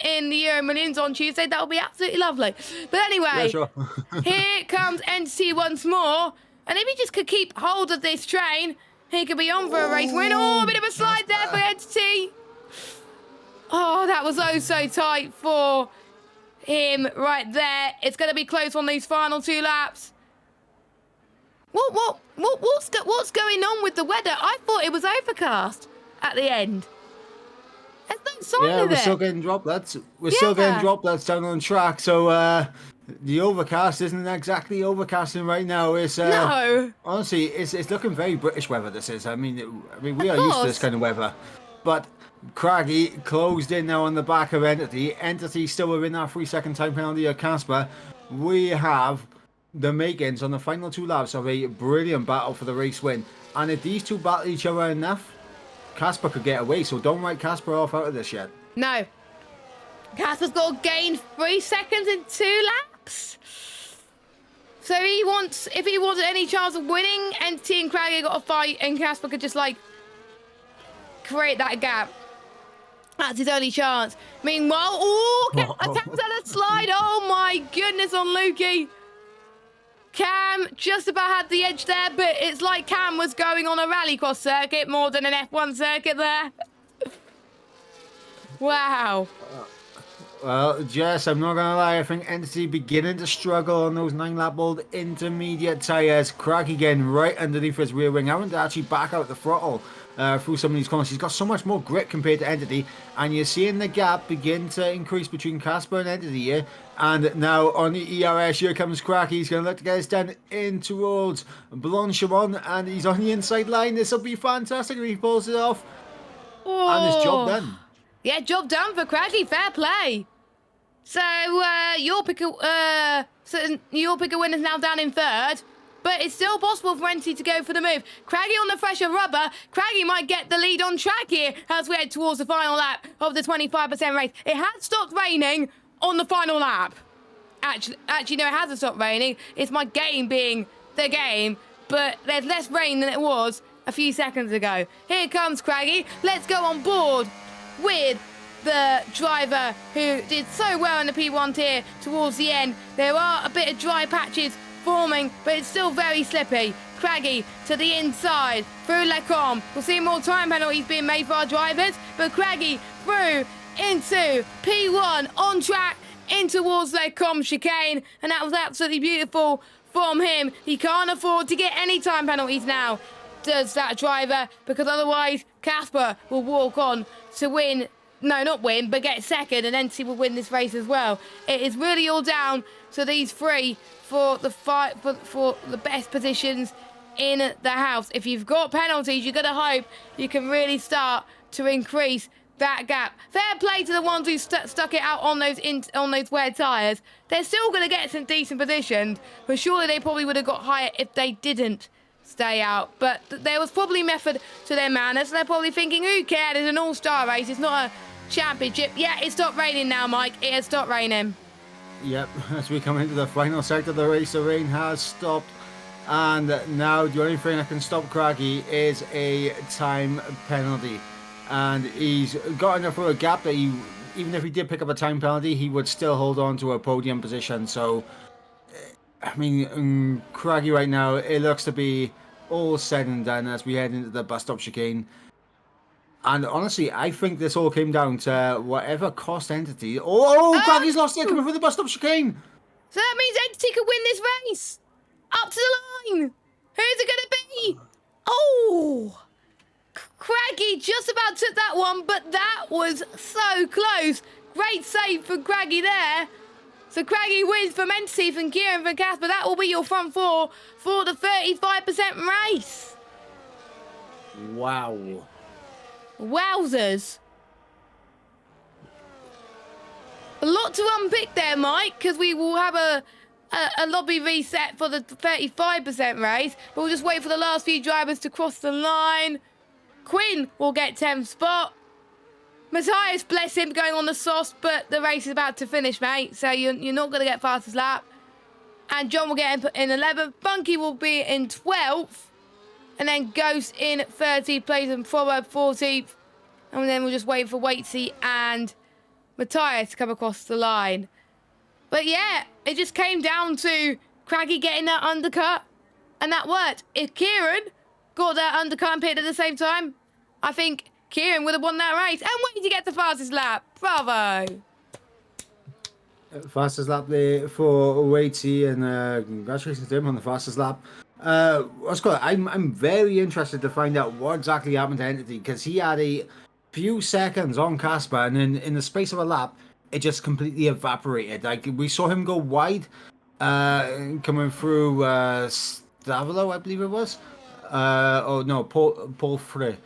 in the Euro Millions on Tuesday? That will be absolutely lovely. But anyway, yeah, sure. Here comes Entity once more. And if he just could keep hold of this train, he could be on for a race win. Oh, a bit of a slide there for Entity. Oh, that was oh so tight for him right there. It's going to be close on these final 2 laps. What's going on with the weather? I thought it was overcast at the end. There's no sign Yeah, of we're still it. getting droplets. We're still getting droplets down on track. So the overcast isn't exactly overcasting right now. It's No, honestly, it's looking very British weather. This is. I mean, we of are used to this course. kind of weather, but Craggy closed in now on the back of Entity. Entity still within that 3-second time penalty of Casper. We have the makings on the final 2 laps of a brilliant battle for the race win. And if these two battle each other enough, Casper could get away. So don't write Casper off out of this yet. No. Casper's got to gain 3 seconds in 2 laps. So if he wants any chance of winning, Entity and Craggy got to fight, and Casper could just like create that gap. That's his only chance. Meanwhile, Cam's had a slide. Oh my goodness on Lukey. Cam just about had the edge there, but it's like Cam was going on a rallycross circuit more than an F1 circuit there. Wow. Well, Jess, I'm not gonna lie, I think Entity beginning to struggle on those 9-lap-old intermediate tyres. Craggy getting right underneath his rear wing, having to actually back out the throttle through some of these corners. He's got so much more grip compared to Entity, and you're seeing the gap begin to increase between Casper and Entity here. And now on the ERS, here comes Craggy. He's gonna look to get this down in towards Blanchimon, and he's on the inside line. This will be fantastic if he pulls it off. And his job done. Yeah, job done for Craggy. Fair play. So your pick a winner's now down in 3rd, but it's still possible for Entity to go for the move. Craggy on the fresher rubber. Craggy might get the lead on track here as we head towards the final lap of the 25% race. It has stopped raining on the final lap. Actually, no, it hasn't stopped raining. It's my game being the game, but there's less rain than it was a few seconds ago. Here comes Craggy. Let's go on board with the driver who did so well in the P1 tier towards the end. There are a bit of dry patches forming, but it's still very slippy. Craggy to the inside through Lecom. We'll see more time penalties being made for our drivers, but Craggy through into P1 on track in towards Lecom chicane, and that was absolutely beautiful from him. He can't afford to get any time penalties now, does that driver, because otherwise Casper will walk on to win. No, not win, but get 2nd, and Entity will win this race as well. It is really all down to these 3 for the fight for the best positions in the house. If you've got penalties, you've got to hope you can really start to increase that gap. Fair play to the ones who stuck it out on those wear tyres. They're still going to get some decent positions, but surely they probably would have got higher if they didn't stay out. But there was probably method to their madness. They're probably thinking, who cares? It's an all-star race. It's not a championship. Yeah, it stopped raining now, Mike. It has stopped raining. Yep, as we come into the final sector of the race, the rain has stopped. And now the only thing that can stop Craggy is a time penalty. And he's got enough of a gap that even if he did pick up a time penalty, he would still hold on to a podium position. So, I mean, Craggy right now, it looks to be all said and done as we head into the bus stop chicane. And honestly, I think this all came down to whatever cost Entity. Craggy's lost it coming through the bus stop chicane. So that means Entity could win this race. Up to the line. Who's it going to be? Oh, Craggy just about took that one, but that was so close. Great save from Craggy there. So Craggy wins from Entity, from Kieran, from Casper. That will be your front 4 for the 35% race. Wow. Wowzers. A lot to unpick there, Mike, because we will have a lobby reset for the 35% race. But we'll just wait for the last few drivers to cross the line. Quinn will get 10th spot. Matthias, bless him, going on the sauce, but the race is about to finish, mate. So you're not going to get fastest lap. And John will get in 11th. Bunky will be in 12th. And then Ghost in 30th place and Proverb 14th. And then we'll just wait for Waitsy and Matthias to come across the line. But yeah, it just came down to Craggy getting that undercut. And that worked. If Kieran got that undercut and pitted at the same time, I think Kieran would have won that race. And wait to get the fastest lap. Bravo. Fastest lap there for Waitsy, and congratulations to him on the fastest lap. I'm very interested to find out what exactly happened to Entity, because he had a few seconds on Casper, and then in the space of a lap, it just completely evaporated. Like we saw him go wide, coming through Stavilo, I believe it was. Oh no, Paul Frey.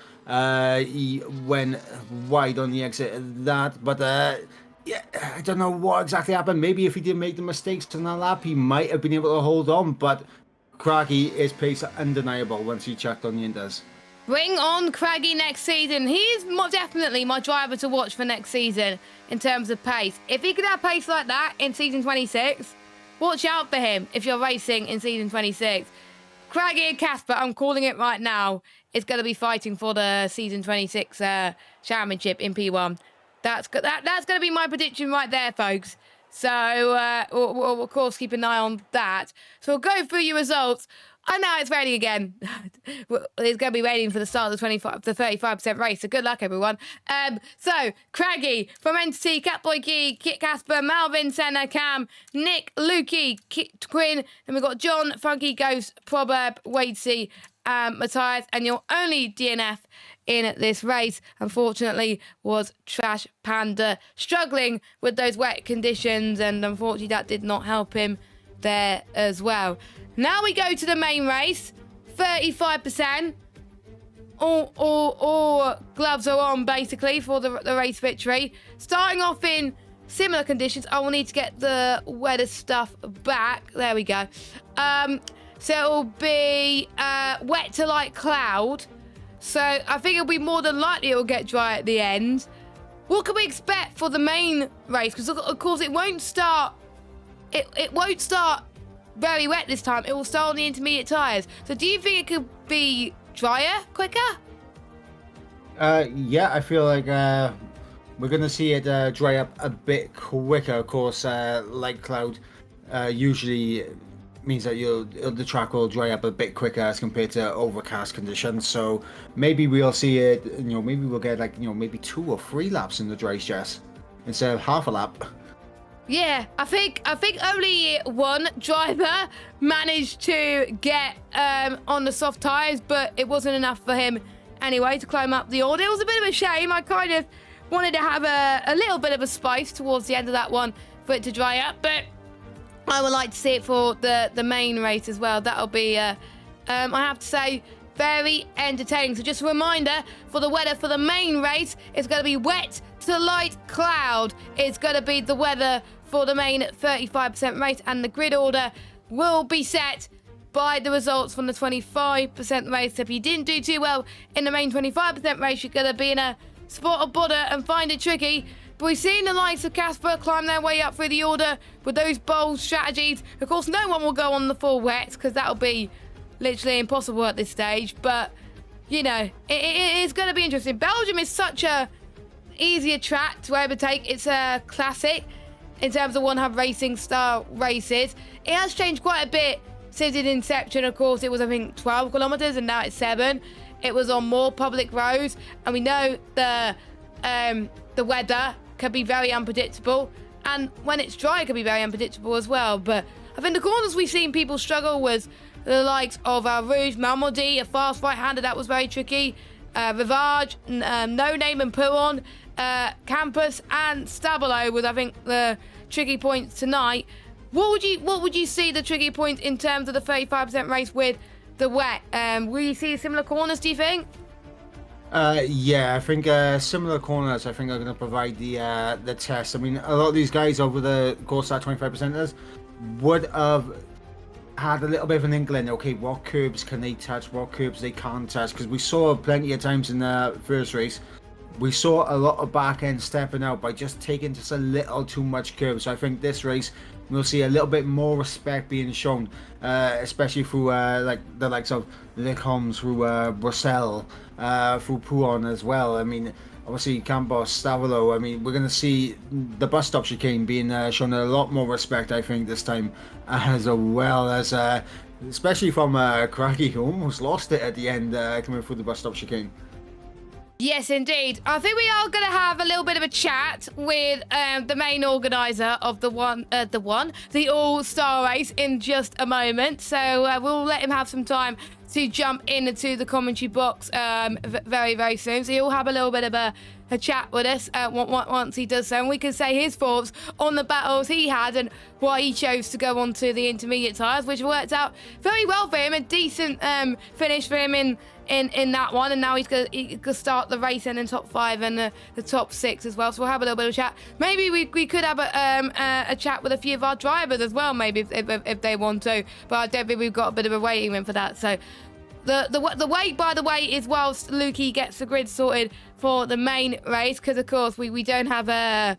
He went wide on the exit of that, but yeah, I don't know what exactly happened. Maybe if he didn't make the mistakes on that lap, he might have been able to hold on. But Craggy, his pace undeniable once he checked on the Inders. Bring on Craggy next season. He's definitely my driver to watch for next season in terms of pace. If he could have pace like that in season 26, watch out for him if you're racing in season 26. Craggy and Casper, I'm calling it right now, is going to be fighting for the season 26 championship in P1. That's going to be my prediction right there, folks. So we'll of course keep an eye on that. So we'll go through your results. Oh, now it's raining again. It's going to be raining for the start of the 35% race. So good luck, everyone. So Craggy from Entity, Catboy Key, Kit Casper, Malvin, Senna, Cam, Nick, Lukey, Kit Quinn. Then we've got John, Funky Ghost, Proverb, Wadesy, Matthias, and your only DNF in this race, unfortunately, was Trash Panda, struggling with those wet conditions, and unfortunately that did not help him there as well. Now we go to the main race. 35%. All gloves are on, basically, for the race victory. Starting off in similar conditions. I will need to get the weather stuff back. There we go. So it'll be wet to light cloud. So I think it'll be more than likely it'll get dry at the end. What can we expect for the main race? Because, of course, it won't start... It won't start very wet this time. It will start on the intermediate tyres. So do you think it could be drier quicker? Yeah, I feel like we're going to see it dry up a bit quicker. Of course, light cloud usually means that the track will dry up a bit quicker as compared to overcast conditions. So maybe we'll see it, maybe we'll get maybe 2 or 3 laps in the dry stress instead of half a lap. Yeah, I think only one driver managed to get on the soft tyres, but it wasn't enough for him anyway to climb up the order. It was a bit of a shame. I kind of wanted to have a little bit of a spice towards the end of that one for it to dry up, but I would like to see it for the main race as well. That'll be, I have to say, very entertaining. So just a reminder, for the weather for the main race, it's going to be wet to light cloud. It's going to be the weather for the main 35% race, and the grid order will be set by the results from the 25% race. So if you didn't do too well in the main 25% race, you're going to be in a spot of bother and find it tricky. But we've seen the likes of Casper climb their way up through the order with those bold strategies. Of course, no one will go on the full wets because that'll be literally impossible at this stage. But, it's going to be interesting. Belgium is such a easier track to overtake. It's a classic in terms of one-hub racing style races. It has changed quite a bit since its inception. Of course, it was, I think, 12 kilometers and now it's 7. It was on more public roads, and we know the weather can be very unpredictable, and when it's dry it can be very unpredictable as well. But I think the corners we've seen people struggle was the likes of Rouge, Malmody, a fast right-hander that was very tricky, Rivage, No Name and Pouron, Campus and Stabilo was, I think, the tricky points tonight. What would you see the tricky points in terms of the 35% race with the wet? Will you see similar corners, do you think? Yeah, I think similar corners, I think, are going to provide the test. I mean, a lot of these guys over the course of that 25%ers would have had a little bit of an inkling, okay, what curbs can they touch, what curbs they can't touch, because we saw plenty of times in the first race, we saw a lot of back end stepping out by just taking just a little too much curb. So I think this race we'll see a little bit more respect being shown, especially through like the likes of Lickham, through Brussels, through Pouron as well. I mean, obviously Campos, Stavilo. I mean, we're going to see the bus stop chicane being shown a lot more respect, I think, this time, as well as especially from Craggy, who almost lost it at the end coming through the bus stop chicane. Yes, indeed. I think we are going to have a little bit of a chat with the main organizer of the All-Star race in just a moment. So we'll let him have some time to jump into the commentary box very, very soon. So he'll have a little bit of a chat with us once he does so, and we can say his thoughts on the battles he had and why he chose to go on to the intermediate tyres, which worked out very well for him. A decent finish for him in that one, and now he's gonna start the race in top 5 and the top 6 as well. So we'll have a little bit of chat. Maybe we could have a chat with a few of our drivers as well, maybe if they want to. But I don't think we've got a bit of a waiting room for that. So the wait, by the way, is whilst Lukey gets the grid sorted for the main race, because of course we don't have a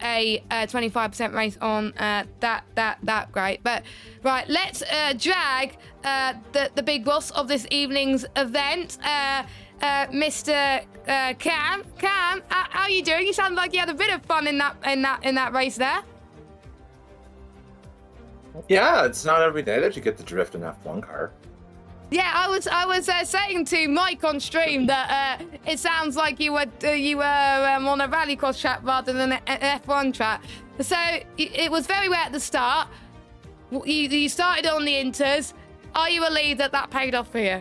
25% race on that great. But right, let's drag the big boss of this evening's event, Mr. Cam. Cam, how are you doing? You sound like you had a bit of fun in that race there. Yeah, it's not every day that you get to drift an F1 car. Yeah, I was saying to Mike on stream that it sounds like you were on a rallycross track rather than an F1 track. So it was very wet at the start. You started on the inters. Are you relieved that paid off for you?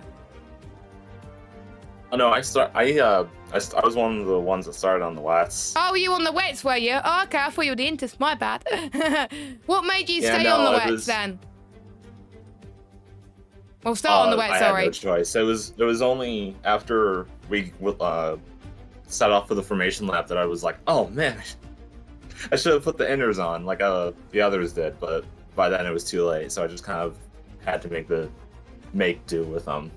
Oh no, I was one of the ones that started on the wets. Oh, you on the wets, were you? Oh, okay, I thought you were the inters. My bad. What made you stay no, on the wets then? Well, start on the wet, sorry. I had no choice. It was only after we set off for the formation lap that I was like, oh man, I should have put the inners on like the others did, but by then it was too late, so I just kind of had to make do with them.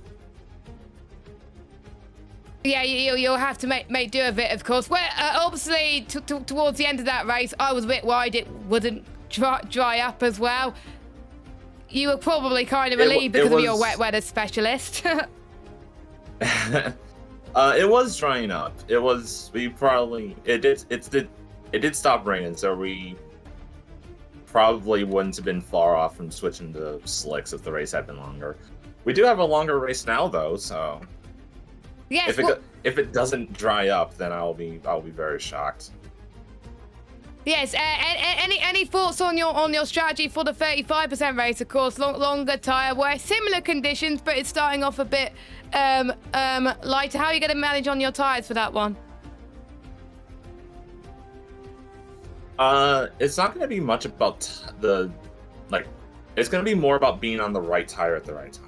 Yeah, you'll have to make do of it, of course. Well, obviously, towards the end of that race, I was a bit worried it wouldn't dry up as well. You were probably kind of relieved because of your wet weather specialist. It was drying up. It did stop raining, so we probably wouldn't have been far off from switching to slicks if the race had been longer. We do have a longer race now though, so yes, if it doesn't dry up, then I'll be very shocked. Yes. Any thoughts on your strategy for the 35% race? Of course, longer tyre wear, similar conditions, but it's starting off a bit lighter. How are you going to manage on your tyres for that one? It's not going to be much about it's going to be more about being on the right tire at the right time.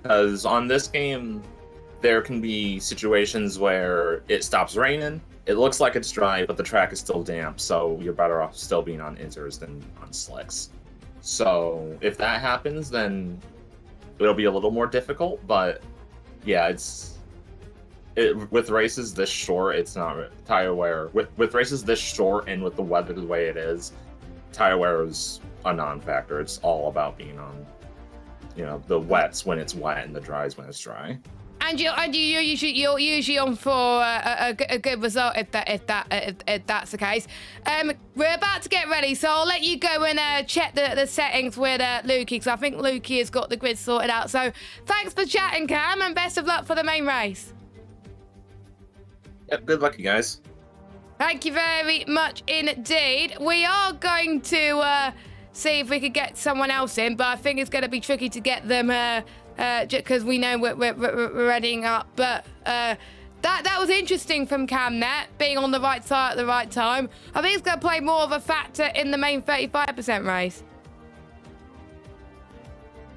Because on this game, there can be situations where it stops raining. It looks like it's dry, but the track is still damp, so you're better off still being on inters than on slicks. So if that happens, then it'll be a little more difficult, but yeah, with races this short, it's not tire wear. With races this short and with the weather the way it is, tire wear is a non-factor. It's all about being on, the wets when it's wet and the dries when it's dry. And you're usually on for a good result if that's the case. We're about to get ready, so I'll let you go and check the settings with Lukey, because I think Lukey has got the grid sorted out. So thanks for chatting, Cam, and best of luck for the main race. Yep, good luck, you guys. Thank you very much indeed. We are going to see if we could get someone else in, but I think it's going to be tricky to get them because we know we're readying up. But that was interesting from Cam there, being on the right side at the right time. I think it's going to play more of a factor in the main 35% race.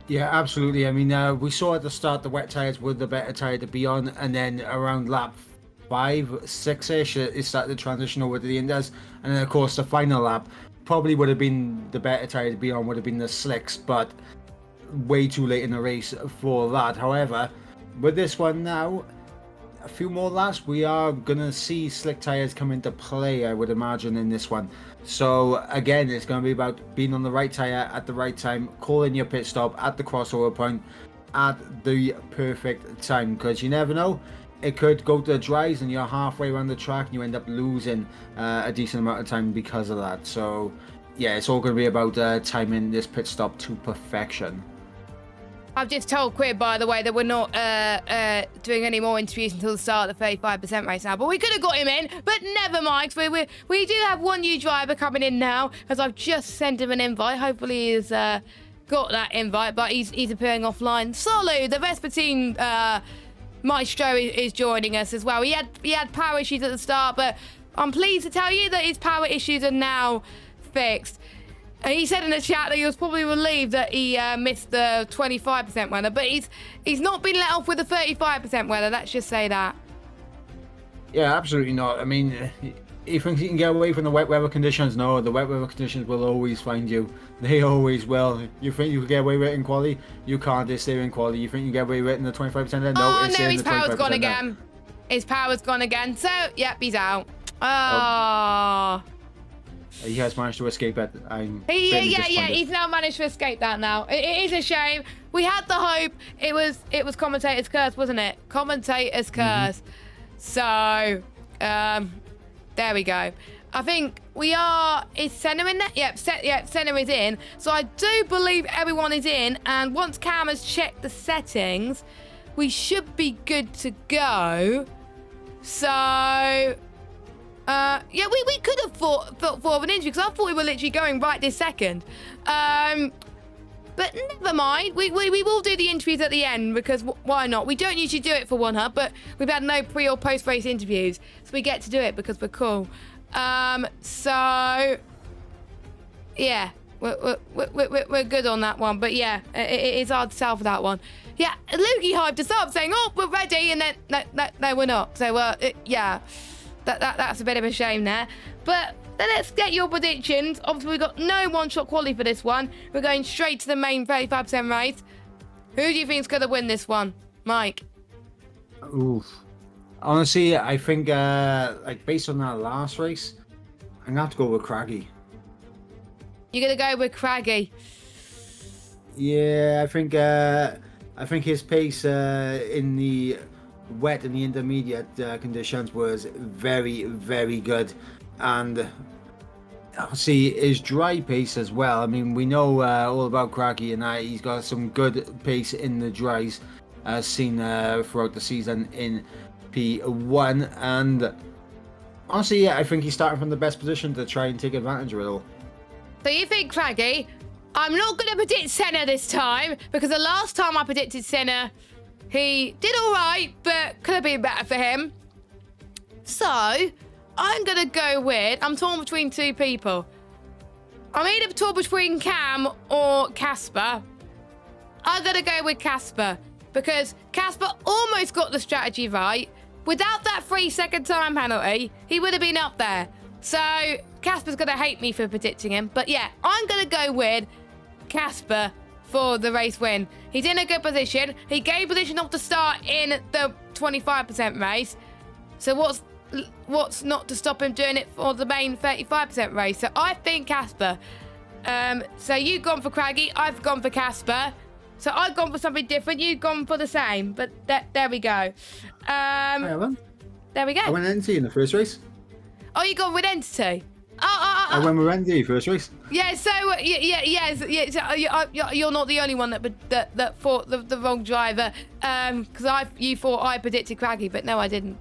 Yeah, absolutely. I mean, we saw at the start the wet tyres were the better tyre to be on, and then around lap 5, 6-ish, it started to transition over to the inters, and then of course the final lap probably would have been the better tyre to be on, would have been the slicks, but way too late in the race for that. However, with this one now, a few more laps, we are gonna see slick tyres come into play, I would imagine, in this one. So again, it's going to be about being on the right tyre at the right time, calling your pit stop at the crossover point at the perfect time, because you never know, it could go to the dries and you're halfway around the track and you end up losing a decent amount of time because of that. So yeah, it's all going to be about timing this pit stop to perfection. I've just told Quid, by the way, that we're not doing any more interviews until the start of the 35% race now. But we could have got him in, but never mind. We do have one new driver coming in now, as I've just sent him an invite. Hopefully he's got that invite, but he's appearing offline. Solu, the Vespertine Maestro, is joining us as well. He had power issues at the start, but I'm pleased to tell you that his power issues are now fixed. He said in the chat that he was probably relieved that he missed the 25% weather, but he's not been let off with the 35% weather. Let's just say that. Yeah, absolutely not. I mean, he thinks he can get away from the wet weather conditions. No, the wet weather conditions will always find you. They always will. You think you could get away with it in quality? You can't. It's there in quality. You think you get away with it in the 25% then? No, oh it's no, there in his the power's 25% gone then. again. His power's gone again. So, yep, he's out. Oh. He has managed to escape it. He's now managed to escape that now. It is a shame. We had the hope. It was commentator's curse, wasn't it? Commentator's curse. So, there we go. I think we are... Is Senna in there? Yep, Senna is in. So I do believe everyone is in. And once Cam has checked the settings, we should be good to go. So... yeah, we could have thought of an interview, because I thought we were literally going right this second. But never mind. We will do the interviews at the end, because why not? We don't usually do it for One Hub, but we've had no pre or post race interviews, so we get to do it because we're cool. So yeah, we're good on that one. But yeah, it's hard to tell for that one. Yeah, Lukey hyped us up saying, "Oh, we're ready," and then no, we're not. So yeah. That's a bit of a shame there. But let's get your predictions. Obviously, we've got no one-shot quality for this one. We're going straight to the main 35% race. Who do you think is going to win this one? Mike? Oof. Honestly, I think, like, based on that last race, I'm going to have to go with Craggy. You're going to go with Craggy? Yeah, I think his pace in the wet and the intermediate conditions was very, very good, and obviously his dry pace as well. I mean, we know all about Craggy, and he's got some good pace in the dries, as seen throughout the season in P1, and honestly, yeah, I think he's starting from the best position to try and take advantage of it all. So you think Craggy? I'm not going to predict Senna this time, because the last time I predicted Senna, he did all right, but could have been better for him. So, I'm going to go with... I'm torn between two people. I'm either torn between Cam or Casper. I'm going to go with Casper, because Casper almost got the strategy right. Without that 3-second time penalty, he would have been up there. So, Casper's going to hate me for predicting him. But yeah, I'm going to go with Casper for the race win. He's in a good position. He gained position off the start in the 25% race. So what's not to stop him doing it for the main 35% race? So I think Casper. So you've gone for Craggy. I've gone for Casper. So I've gone for something different. You've gone for the same. But there we go. There we go. I went Entity in the first race. Oh, you gone with Entity? I went with Entity first race. Yeah, so you're not the only one that thought the wrong driver. Because you thought I predicted Craggy, but no, I didn't.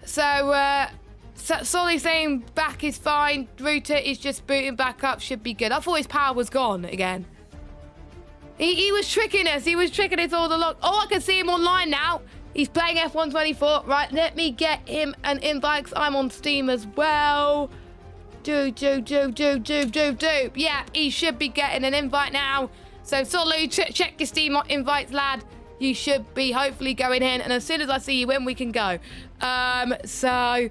Solly's saying back is fine. Router is just booting back up. Should be good. I thought his power was gone again. He was tricking us. He was tricking us all along. Oh, I can see him online now. He's playing F124. Right, let me get him an invite, 'cause I'm on Steam as well. Do. Yeah, he should be getting an invite now. So, Solu, check your Steam invites, lad. You should be hopefully going in. And as soon as I see you in, we can go. So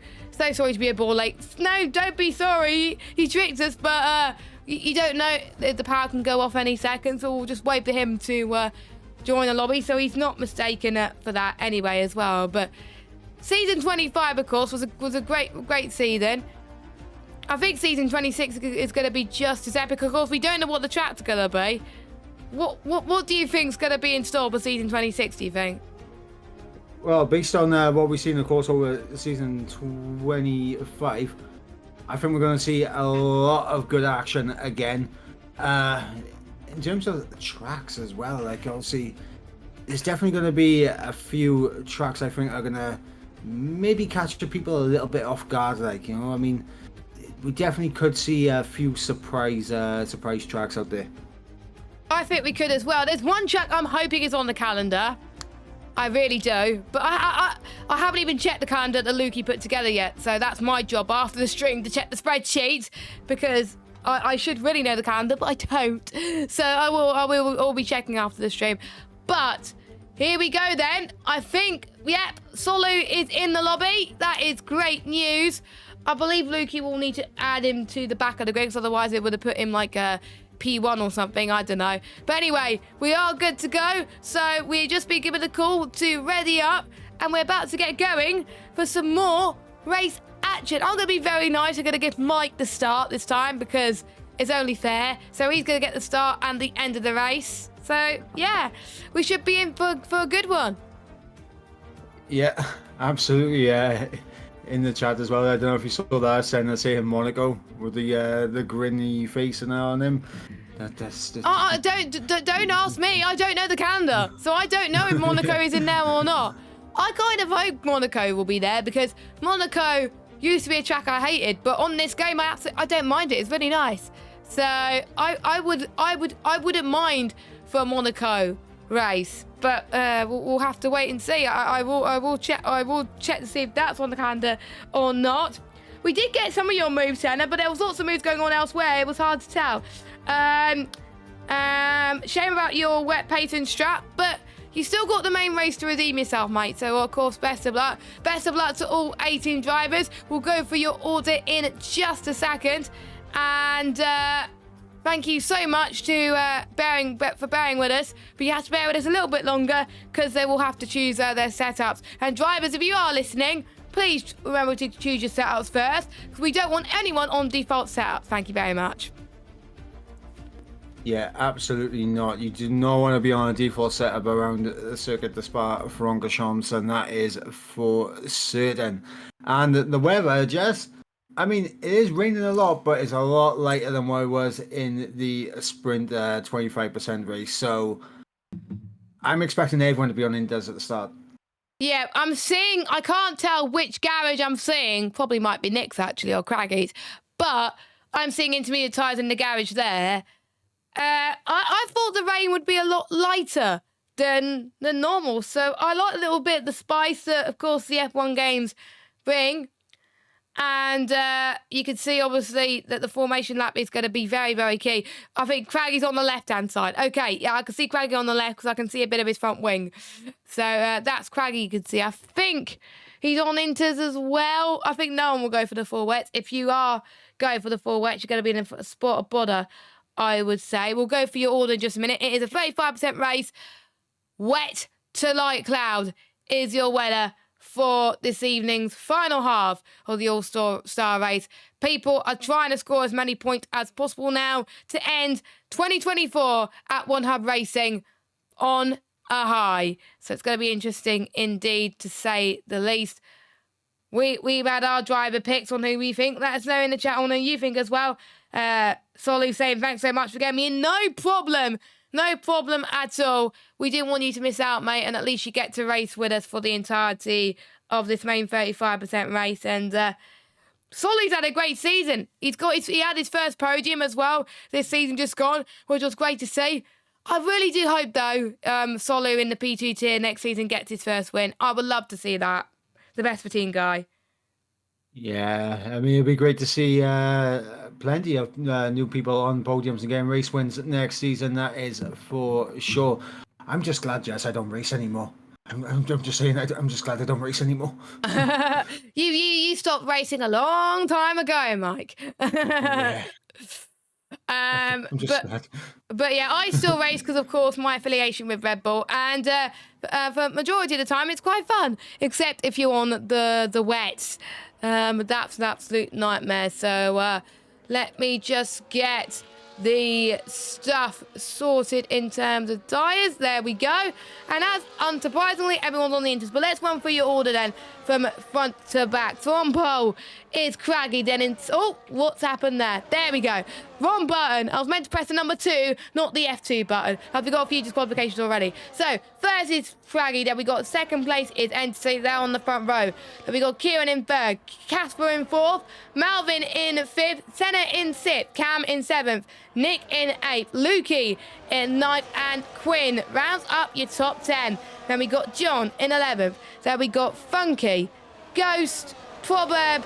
sorry to be a ball late. No, don't be sorry. He tricked us, but you don't know if the power can go off any second. So we'll just wait for him to... join the lobby, so he's not mistaken for that anyway as well. But season 25, of course, was a great season. I think season 26 is going to be just as epic. Of course, we don't know what the track's going to be. What do you think's going to be in store for season 26? Do you think? Well, based on what we've seen, of course, over season 25, I think we're going to see a lot of good action again. in terms of tracks as well, like obviously, there's definitely going to be a few tracks I think are going to maybe catch the people a little bit off guard. Like, you know, I mean, we definitely could see a few surprise tracks out there. I think we could as well. There's one track I'm hoping is on the calendar. I really do. But I haven't even checked the calendar that Lukey put together yet. So that's my job after the stream to check the spreadsheet, because I should really know the calendar, but I don't. So I will all be checking after the stream. But here we go then. I think, yep, Solu is in the lobby. That is great news. I believe Lukey will need to add him to the back of the grid, because otherwise it would have put him like a P1 or something, I don't know. But anyway, we are good to go. So we just been given a call to ready up, and we're about to get going for some more race action. I'm going to be very nice. I'm going to give Mike the start this time, because it's only fair. So he's going to get the start and the end of the race. So yeah, we should be in for a good one. Yeah, absolutely. Yeah. In the chat as well. I don't know if you saw that send saying Monaco with the grinny face and on him. Don't ask me. I don't know the calendar, so I don't know if Monaco is in there or not. I kind of hope Monaco will be there, because Monaco used to be a track I hated, but on this game I don't mind it. It's really nice. So I wouldn't mind for a Monaco race. But we'll have to wait and see. I will check to see if that's on the calendar or not. We did get some of your moves, Anna, but there was lots of moves going on elsewhere. It was hard to tell. Shame about your wet patent strap, but you still got the main race to redeem yourself, mate. So of course, best of luck. Best of luck to all 18 drivers. We'll go for your order in just a second, and. Thank you so much to bearing with us, but you have to bear with us a little bit longer, because they will have to choose their setups. And drivers, if you are listening, please remember to choose your setups first, because we don't want anyone on default setup. Thank you very much. Yeah, absolutely not. You do not want to be on a default setup around the Circuit de Spa-Francorchamps, and that is for certain. And the weather, just... I mean, it is raining a lot, but it's a lot lighter than what it was in the sprint 25% race. So I'm expecting everyone to be on Indus at the start. Yeah, I'm seeing, I can't tell which garage I'm seeing. Probably might be Nick's actually, or Craggy's. But I'm seeing intermediate tyres in the garage there. I thought the rain would be a lot lighter than normal. So I like a little bit the spice that, of course, the F1 games bring. And you can see, obviously, that the formation lap is going to be very, very key. I think Craggy's on the left-hand side. Okay, yeah, I can see Craggy on the left, because I can see a bit of his front wing. So that's Craggy, you can see. I think he's on Inters as well. I think no one will go for the full wets. If you are going for the full wets, you're going to be in a spot of bother, I would say. We'll go for your order in just a minute. It is a 35% race. Wet to light cloud is your weather for this evening's final half of the All-Star race. People are trying to score as many points as possible now to end 2024 at One Hub Racing on a high. So it's going to be interesting indeed, to say the least. We've had our driver picks on who we think. Let us know in the chat on who you think as well. Solu saying, thanks so much for getting me in. No problem. No problem at all. We didn't want you to miss out, mate, and at least you get to race with us for the entirety of this main 35% race. And Solly's had a great season. He had his first podium as well this season just gone, which was great to see. I really do hope, though, Solu in the P2 tier next season gets his first win. I would love to see that. The best for team guy. Yeah, I mean, it'd be great to see plenty of new people on podiums and getting race wins next season. That is for sure. I'm just glad, Jess, I don't race anymore. I'm just saying, I'm just glad I don't race anymore. You stopped racing a long time ago, Mike. Yeah. I'm just glad. But yeah, I still race because, of course, my affiliation with Red Bull, and for majority of the time, it's quite fun. Except if you're on the wets, that's an absolute nightmare. So let me just get the stuff sorted in terms of tyres. There we go. And as unsurprisingly, everyone's on the inters. But let's run through your order then from front to back. From pole is Craggy. Then in... Oh, what's happened there? There we go. Wrong button. I was meant to press the number 2, not the F2 button. Have we got a few disqualifications already? So, first is Craggy. Then we got second place is Entity there on the front row. Then we got Kieran in third, Casper in fourth, Malvin in fifth, Senna in sixth, Cam in seventh, Nick in 8th, Lukey in 9th, and Quinn rounds up your top 10. Then we got John in 11th. Then we got Funky, Ghost, Proverb.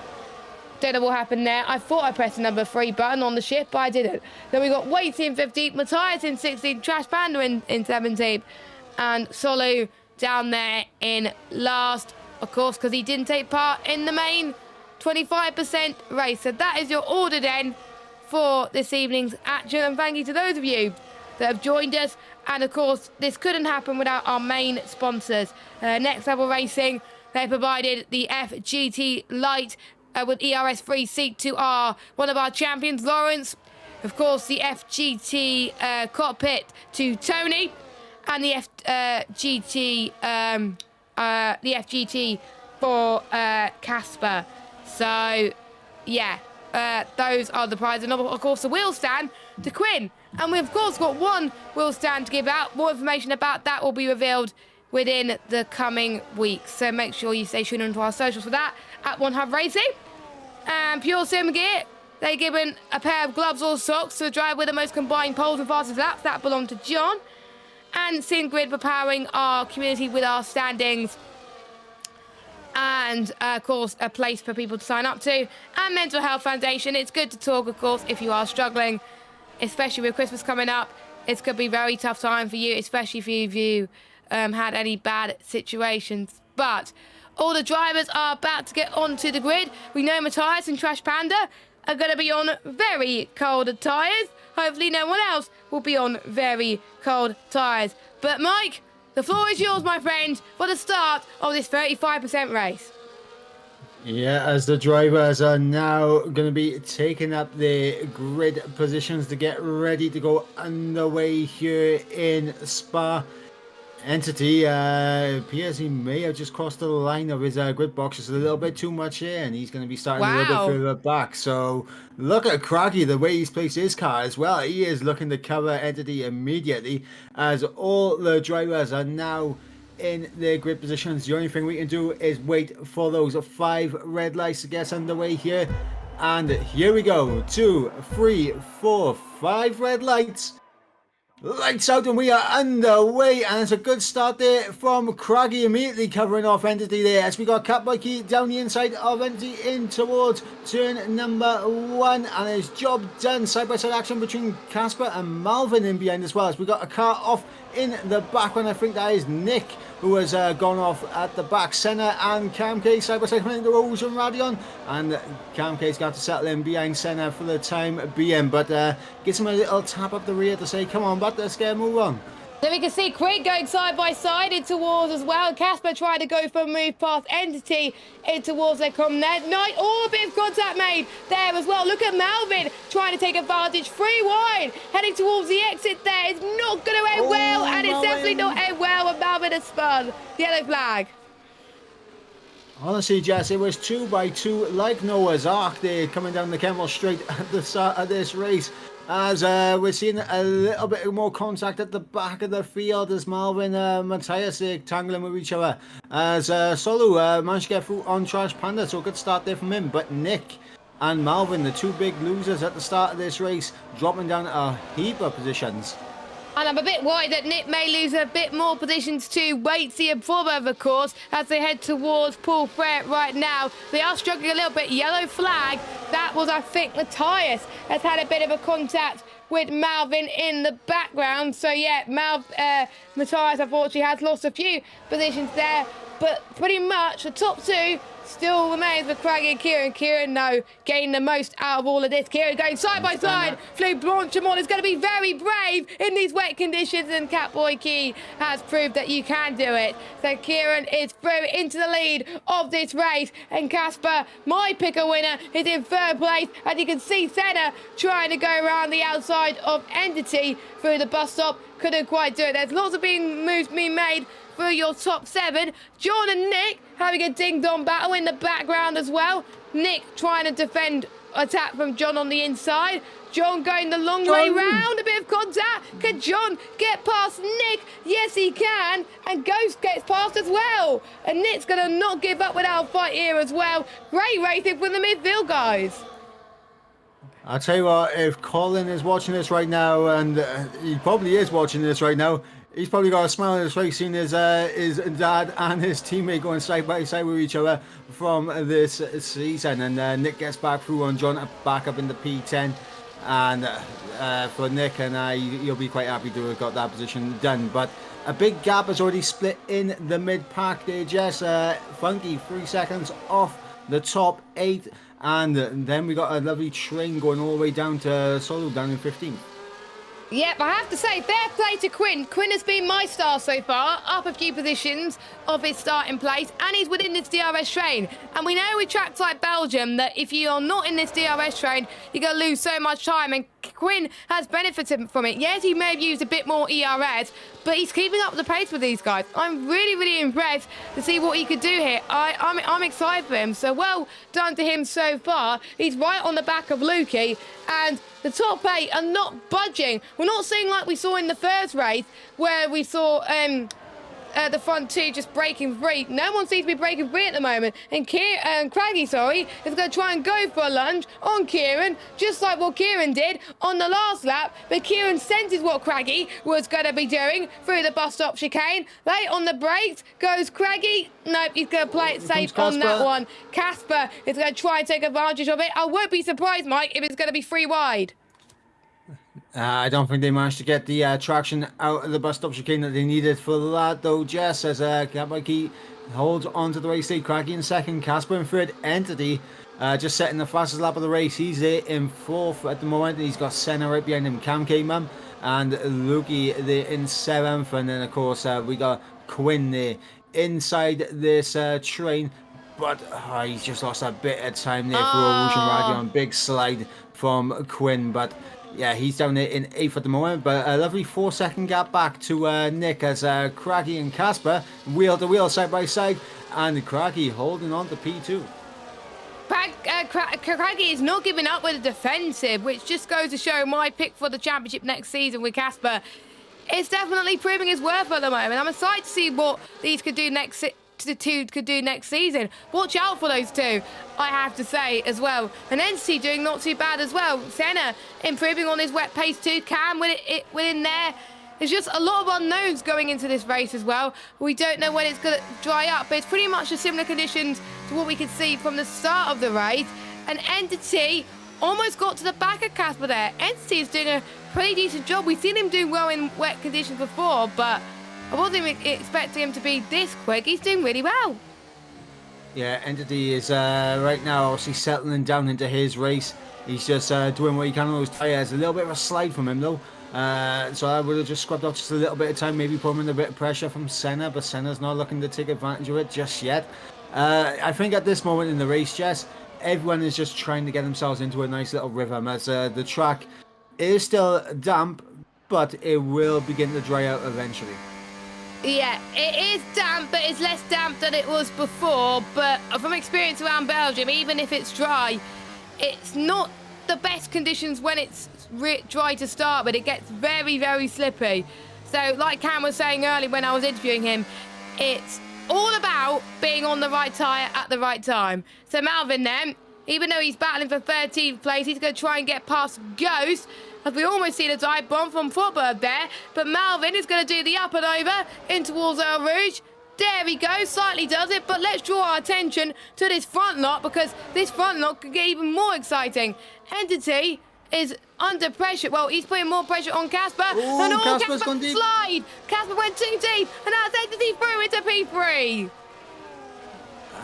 Don't know what happened there. I thought I pressed the number 3 button on the ship, but I didn't. Then we got Waits in 15th, Matthias in 16th, Trash Panda in 17th, and Solu down there in last, of course, because he didn't take part in the main 25% race. So that is your order then for this evening's action, and thank you to those of you that have joined us. And of course, this couldn't happen without our main sponsors. Next Level Racing, they provided the FGT Lite with ERS3 seat to one of our champions, Lawrence. Of course, the FGT cockpit to Tony, and the FGT for Casper. So yeah, those are the prizes, and of course the wheel stand to Quinn. And we've of course got one wheel stand to give out. More information about that will be revealed within the coming weeks. So make sure you stay tuned into our socials for that at One Hub Racing. And Pure Sim Gear, they're given a pair of gloves or socks to drive with the most combined poles and fastest laps. That belonged to John. And SynGrid for powering our community with our standings. And, of course, a place for people to sign up to. And Mental Health Foundation. It's good to talk, of course, if you are struggling, especially with Christmas coming up. It's going to be a very tough time for you, especially if you had any bad situations. But all the drivers are about to get onto the grid. We know Matthias and Trash Panda are going to be on very cold tyres. Hopefully no one else will be on very cold tyres. But Mike, the floor is yours, my friend, for the start of this 35% race. Yeah, as the drivers are now going to be taking up the grid positions to get ready to go underway here in Spa. Entity appears he may have just crossed the line of his grid box just a little bit too much here, and he's going to be starting a little bit further back. So look at Craggy, the way he's placed his car as well. He is looking to cover Entity immediately, as all the drivers are now in their grid positions. The only thing we can do is wait for those 5 red lights to get underway here. And here we go. 2, 3, 4, 5 red lights. Lights out, and we are underway, and it's a good start there from Craggy, immediately covering off Entity there, as we got Catboy Key down the inside of Entity in towards turn number 1, and his job done. Side-by-side action between Casper and Malvin in behind as well, as we got a car off in the back one. I think that is Nick, who has gone off at the back. Senna and Cam K side-by-side coming into Rose and Radion, and Cam K's got to settle in behind Senna for the time being, but gives him a little tap up the rear to say, come on, but let's get a move on. Then we can see Quick going side by side in towards as well. Casper trying to go for a move past Entity in towards their come there. Knight, a bit of contact made there as well. Look at Malvin trying to take advantage. 3 wide, heading towards the exit there. It's not going to end well, and it's definitely not end well when Malvin has spun. Yellow flag. Honestly, Jess, it was 2 by 2 like Noah's Ark there, coming down the Kemmel Straight at the start of this race. As we're seeing a little bit more contact at the back of the field as Malvin and Matthias tangling with each other. As Solu managed to get through on Trash Panda, so a good start there from him. But Nick and Malvin, the 2 big losers at the start of this race, dropping down a heap of positions. And I'm a bit worried that Nick may lose a bit more positions to Waitsy and Proverb, of course, as they head towards Paul Frere right now. They are struggling a little bit. Yellow flag. That was, I think, Matthias has had a bit of a contact with Malvin in the background. So, yeah, Matthias, unfortunately, has lost a few positions there. But pretty much the top 2 still remains with Craggy and Kieran. Kieran, no, getting the most out of all of this. Kieran going side by side. Flew Blanchimont is going to be very brave in these wet conditions, and Catboy Key has proved that you can do it. So Kieran is through into the lead of this race, and Casper, my picker winner, is in third place. And you can see Senna trying to go around the outside of Entity through the bus stop. Couldn't quite do it. There's lots of moves being made through your top 7. John and Nick having a ding-dong battle in the background as well. Nick trying to defend attack from John on the inside. John going the long way round. A bit of contact. Can John get past Nick? Yes, he can. And Ghost gets past as well. And Nick's going to not give up without a fight here as well. Great racing from the midfield, guys. I'll tell you what, if Colin is watching this right now, and he probably is watching this right now, he's probably got a smile on his face seeing his dad and his teammate going side by side with each other from this season. And Nick gets back through on John, back up in the P10. And for Nick and I, you'll be quite happy to have got that position done. But a big gap has already split in the mid-pack there, Jess. Funky 3 seconds off the top 8. And then we got a lovely train going all the way down to Solo down in 15th. Yep, I have to say, fair play to Quinn. Quinn has been my star so far, up a few positions of his starting place, and he's within this DRS train. And we know with tracks like Belgium that if you are not in this DRS train, you're going to lose so much time, and Quinn has benefited from it. Yes, he may have used a bit more ERS, but he's keeping up the pace with these guys. I'm really, really impressed to see what he could do here. I'm excited for him, so well done to him so far. He's right on the back of Lukey, and the top 8 are not budging. We're not seeing like we saw in the first race, where we saw the front 2 just breaking free. No one seems to be breaking free at the moment. And Craggy, is going to try and go for a lunge on Kieran, just like what Kieran did on the last lap. But Kieran senses what Craggy was going to be doing through the bus stop chicane. Late on the brakes goes Craggy. Nope, he's going to play it safe on that one. Casper is going to try and take advantage of it. I won't be surprised, Mike, if it's going to be free wide. I don't think they managed to get the traction out of the bus stop chicane that they needed for that, though, Jess, as Catboy holds on to the race lead. Craggy in second, Casper in third, Entity just setting the fastest lap of the race. He's there in 4th at the moment. He's got Senna right behind him, Cam K-Man, and Lukey there in 7th. And then, of course, we got Quinn there inside this train. But he's just lost a bit of time there for a Whoosh and Raggy on big slide from Quinn. But yeah, he's down there in 8th at the moment, but a lovely 4-second gap back to Nick as Craggy and Casper wheel to wheel, side by side, and Craggy holding on to P2. Craggy is not giving up with the defensive, which just goes to show my pick for the championship next season with Casper. It's definitely proving his worth at the moment. I'm excited to see what these could do next season. Watch out for those two, I have to say as well. And Entity doing not too bad as well. Senna improving on his wet pace too. Cam with it within there. There's just a lot of unknowns going into this race as well. We don't know when it's going to dry up, but it's pretty much the similar conditions to what we could see from the start of the race. And Entity almost got to the back of Casper there. Entity is doing a pretty decent job. We've seen him do well in wet conditions before, but I wasn't expecting him to be this quick. He's doing really well. Yeah, Entity is right now obviously settling down into his race. He's just doing what he can on those tyres. A little bit of a slide from him though. So I would have just scrubbed off just a little bit of time, maybe put him in a bit of pressure from Senna, but Senna's not looking to take advantage of it just yet. I think at this moment in the race, Jess, everyone is just trying to get themselves into a nice little rhythm as the track is still damp, but it will begin to dry out eventually. Yeah, it is damp, but it's less damp than it was before. But from experience around Belgium, even if it's dry, it's not the best conditions when it's dry to start with. It gets very, very slippy. So like Cam was saying earlier when I was interviewing him, it's all about being on the right tyre at the right time. So Malvin then, even though he's battling for 13th place, he's going to try and get past Ghost, as we almost see the dive bomb from Footbird there. But Malvin is going to do the up and over in towards Eau Rouge. There he goes, slightly does it, but let's draw our attention to this front lot, because this front lot could get even more exciting. Entity is under pressure. Well, he's putting more pressure on Casper. Ooh, and Casper's Casper gone deep. slide. Casper went too deep, and now it's Entity through into P3.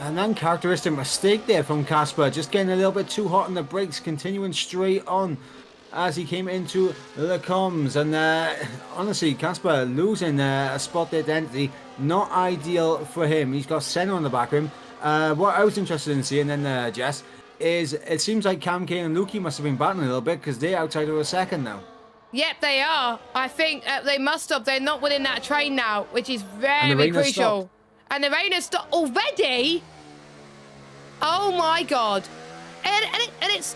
An uncharacteristic mistake there from Casper, just getting a little bit too hot on the brakes, continuing straight on as he came into the comms. And honestly, Casper losing a spot there to Entity, not ideal for him. He's got Senna on the back of him. What I was interested in seeing then, Jess, is it seems like Cam K and Lukey must have been battling a little bit because they're outside of a second now. Yep, they are. I think they must stop. They're not winning that train now, which is very crucial. And the rain has stopped already? Oh my god. And it's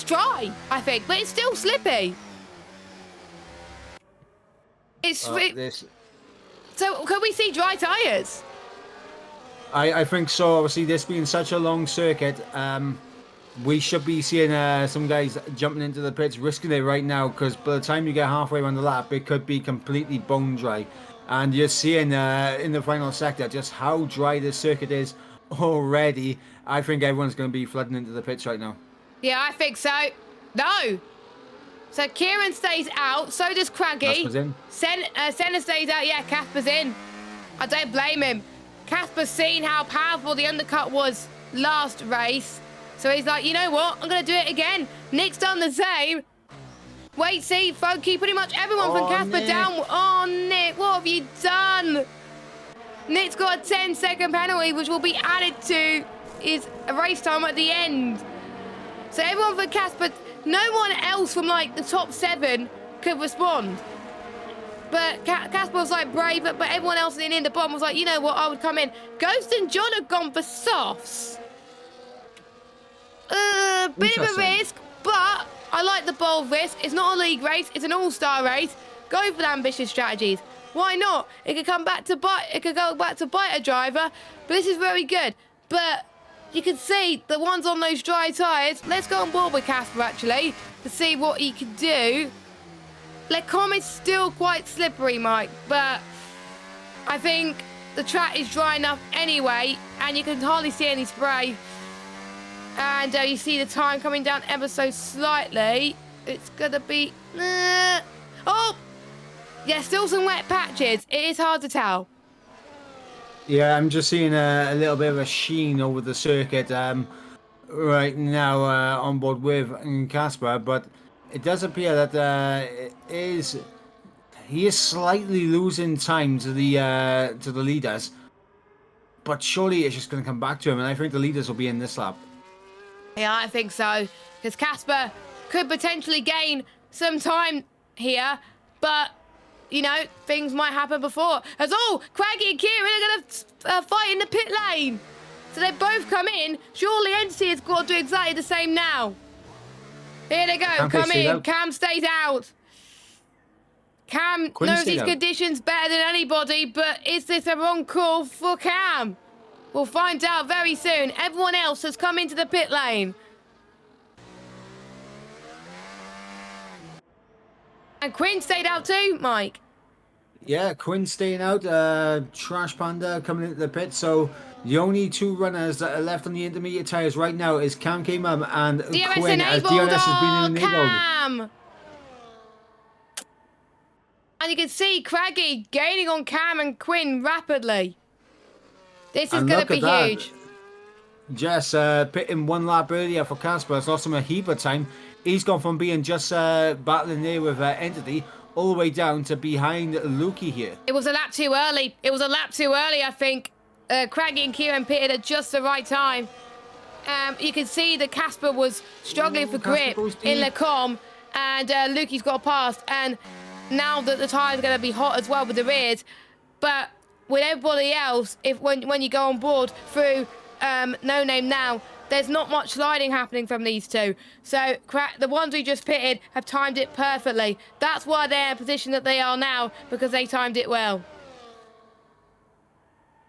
dry, I think, but it's still slippy. So can we see dry tyres? I think so. Obviously, this being such a long circuit, we should be seeing some guys jumping into the pits, risking it right now, because by the time you get halfway around the lap, it could be completely bone dry. And you're seeing in the final sector just how dry this circuit is already. I think everyone's going to be flooding into the pits right now. Yeah, I think so. No. So Kieran stays out. So does Craggy. Casper's in. Senna stays out. Yeah, Casper's in. I don't blame him. Casper's seen how powerful the undercut was last race. So he's like, you know what? I'm going to do it again. Nick's done the same. Wait, see, Funky, pretty much everyone from Casper Nick. down. Oh, Nick, what have you done? Nick's got a 10-second penalty, which will be added to his race time at the end. So everyone from Casper, no one else from, like, the top 7 could respond. But Casper was, like, brave, but everyone else in the bottom was like, you know what, I would come in. Ghost and John have gone for softs. Bit of a risk, but I like the bold risk. It's not a league race, it's an all-star race. Go for the ambitious strategies. Why not? It could come back to bite. It could go back to bite a driver. But this is very good. But you can see the ones on those dry tyres. Let's go on board with Casper actually to see what he can do. Lecom is still quite slippery, Mike, but I think the track is dry enough anyway, and you can hardly see any spray. And you see the time coming down ever so slightly. It's gonna be... Oh! Yeah, still some wet patches. It is hard to tell. Yeah, I'm just seeing a little bit of a sheen over the circuit right now on board with Casper, but it does appear that he is slightly losing time to the leaders, but surely it's just going to come back to him, and I think the leaders will be in this lap. Yeah, I think so, because Casper could potentially gain some time here, but you know, things might happen before. As Craggy and Kieran are going to fight in the pit lane. So they both come in. Surely Entity has got to do exactly the same now. Here they go. Come in. Cam stays out. Cam knows these conditions better than anybody, but is this a wrong call for Cam? We'll find out very soon. Everyone else has come into the pit lane. And Quinn stayed out too, Mike. Yeah, Quinn staying out. Trash Panda coming into the pit. So the only two runners that are left on the intermediate tyres right now is Cam K-Mum and DRS Quinn, enabled. as DRS has been enabled. Cam. And you can see Craggy gaining on Cam and Quinn rapidly. This is going to be huge. Jess pitting one lap earlier for Casper. It's lost him a heap of time. He's gone from being just battling there with Entity all the way down to behind Lukey here. It was a lap too early. I think. Craggy and Kieran pitted at just the right time. You can see that Casper was struggling for grip in Lecom, and Lukey's got past. And now that the tyres are going to be hot as well with the rears, but with everybody else, when you go on board through No Name now, there's not much sliding happening from these two. So the ones we just pitted have timed it perfectly. That's why they're in the position that they are now, because they timed it well.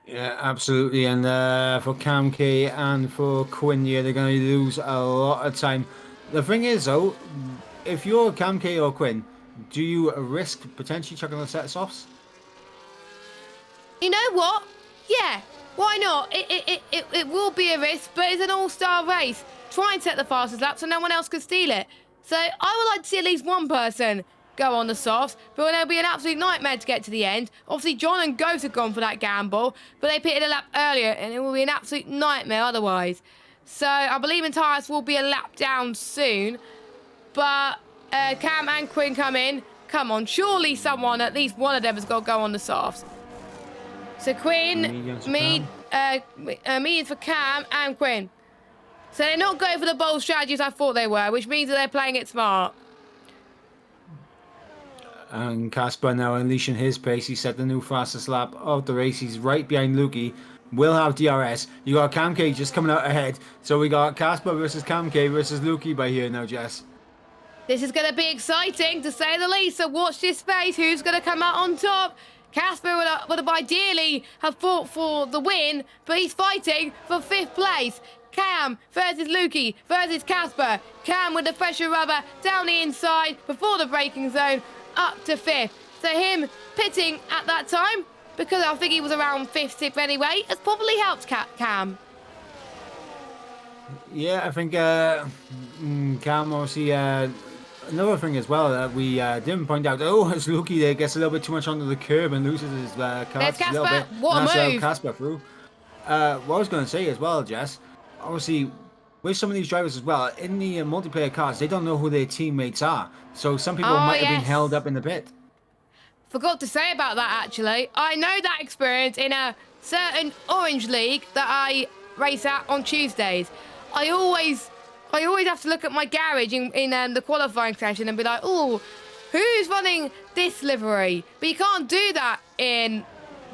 Yeah, absolutely. And for Cam K and for Quinn, yeah, they're going to lose a lot of time. The thing is, though, if you're Cam K or Quinn, do you risk potentially chucking a set of softs? You know what? Yeah, why not? It will be a risk, but it's an all-star race. Try and set the fastest lap so no one else can steal it. So I would like to see at least one person go on the softs, but it'll be an absolute nightmare to get to the end. Obviously, John and Ghost have gone for that gamble, but they pitted a lap earlier, and it will be an absolute nightmare otherwise. So I believe Matthias will be a lap down soon, but Cam and Quinn come in. Come on, surely someone, at least one of them, has got to go on the softs. So Quinn, mediums for Cam and Quinn. So they're not going for the bold strategies I thought they were, which means that they're playing it smart. And Casper now unleashing his pace. He set the new fastest lap of the race. He's right behind Lukey. Will have DRS. You got Cam K just coming out ahead. So we got Casper versus Cam K versus Lukey by here now, Jess. This is going to be exciting, to say the least. So watch this space. Who's going to come out on top? Casper would have ideally have fought for the win, but he's fighting for 5th place. Cam versus Lukey versus Casper. Cam with the pressure rubber down the inside before the braking zone up to 5th. So him pitting at that time, because I think he was around 5th, 6th anyway, has probably helped Cam. Yeah, I think Cam obviously... another thing as well that we didn't point out. Oh, it's Lukey there gets a little bit too much onto the curb and loses his cards a little bit. What a move. Casper through. What I was going to say as well, Jess, obviously with some of these drivers as well, in the multiplayer cars, they don't know who their teammates are. So some people might have been held up in the pit. Forgot to say about that, actually. I know that experience in a certain Orange League that I race at on Tuesdays. I always have to look at my garage in the qualifying session and be like, oh, who's running this livery? But you can't do that in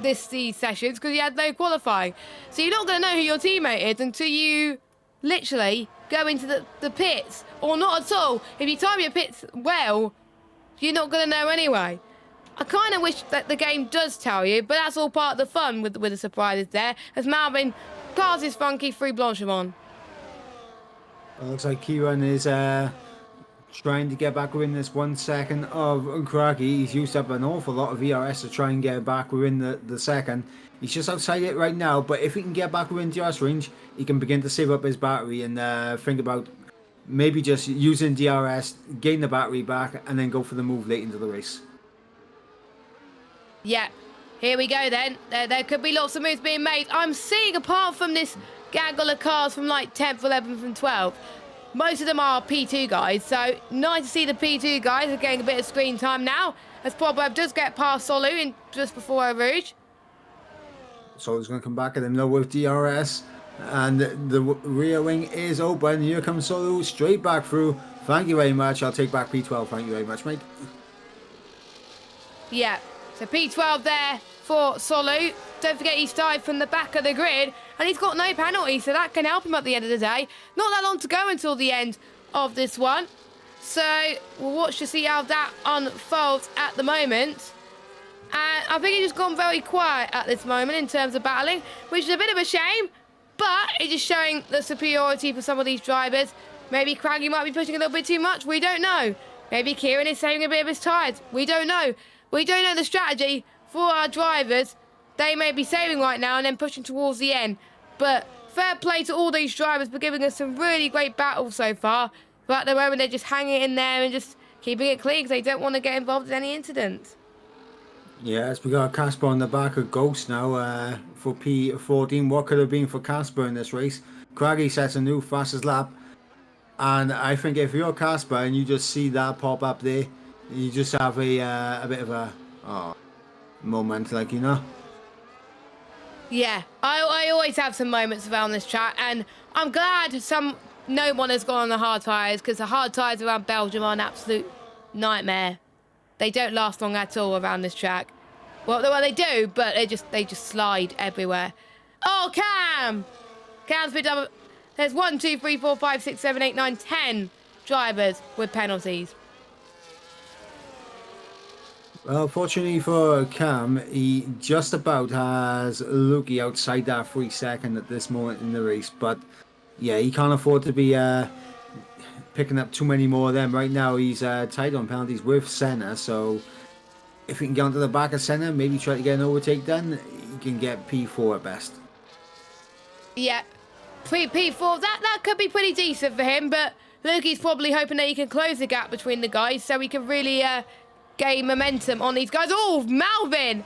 these sessions because you had no qualifying. So you're not going to know who your teammate is until you literally go into the pits, or not at all. If you time your pits well, you're not going to know anyway. I kind of wish that the game does tell you, but that's all part of the fun with the surprises there, as Malvin passes Funky through Blanchimont. It looks like Kieran is trying to get back within this 1 second of Craggy. He's used up an awful lot of VRS to try and get back within the second. He's just outside it right now, but if he can get back within DRS range, he can begin to save up his battery and think about maybe just using DRS, gain the battery back, and then go for the move late into the race. Yeah, here we go then. There could be lots of moves being made. I'm seeing, apart from this gaggle of cars from like 10th, 11th and 12th, most of them are P2 guys, so nice to see the P2 guys are getting a bit of screen time now, as Proverb does get past Solu in just before Eau Rouge. Solu's going to come back at him now with DRS, and the rear wing is open. Here comes Solu straight back through. Thank you very much. I'll take back P12. Thank you very much, mate. Yeah, so P12 there for Solu. Don't forget he started from the back of the grid, and he's got no penalty, so that can help him at the end of the day. Not that long to go until the end of this one, so we'll watch to see how that unfolds at the moment. And I think he's just gone very quiet at this moment in terms of battling, which is a bit of a shame, but it's just showing the superiority for some of these drivers. Maybe Craggy might be pushing a little bit too much, we don't know. Maybe Kieran is saving a bit of his tyres, we don't know. We don't know the strategy for our drivers. They may be saving right now and then pushing towards the end. But fair play to all these drivers for giving us some really great battles so far. But at the moment, they're just hanging in there and just keeping it clean because they don't want to get involved in any incidents. Yes, we got Casper on the back of Ghost now for P14. What could have been for Casper in this race? Craggy sets a new fastest lap. And I think if you're Casper and you just see that pop up there, you just have a bit of a moment, like, you know? Yeah, I always have some moments around this track, and I'm glad no one has gone on the hard tyres, because the hard tyres around Belgium are an absolute nightmare. They don't last long at all around this track. Well, they do, but they just slide everywhere. Oh, Cam's been double. There's 1, 2, 3, 4, 5, 6, 7, 8, 9, 10 drivers with penalties. Well, fortunately for Cam, he just about has Lukey outside that 3 second at this moment in the race. But yeah, he can't afford to be picking up too many more of them. Right now, he's tied on penalties with Senna. So if he can get onto the back of Senna, maybe try to get an overtake done, he can get P4 at best. Yeah, P4, that could be pretty decent for him. But Lukey's probably hoping that he can close the gap between the guys so he can really gain momentum on these guys. Oh, Malvin!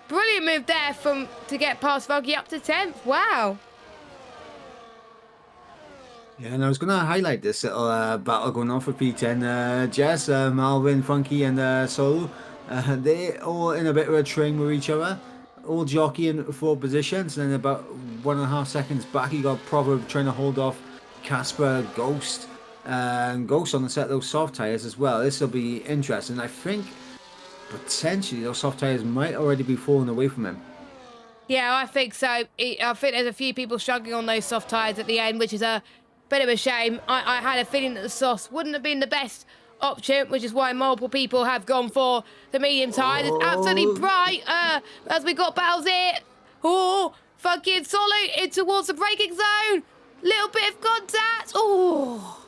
Brilliant move there to get past Funky up to 10th. Wow. Yeah, and I was going to highlight this little battle going on for P10. Jess, Malvin, Funky, and Solo. They all in a bit of a train with each other. All jockeying for positions. And then about 1.5 seconds back, you got Proverb trying to hold off Casper, Ghost. And Ghost on the set of those soft tires as well. This will be interesting. I think potentially those soft tires might already be falling away from him. Yeah, I think so. I think there's a few people struggling on those soft tires at the end, which is a bit of a shame. I had a feeling that the softs wouldn't have been the best option, which is why multiple people have gone for the medium tires. It's absolutely bright as we got battles here. Oh, Funky and Solo in towards the braking zone. Little bit of contact. Oh.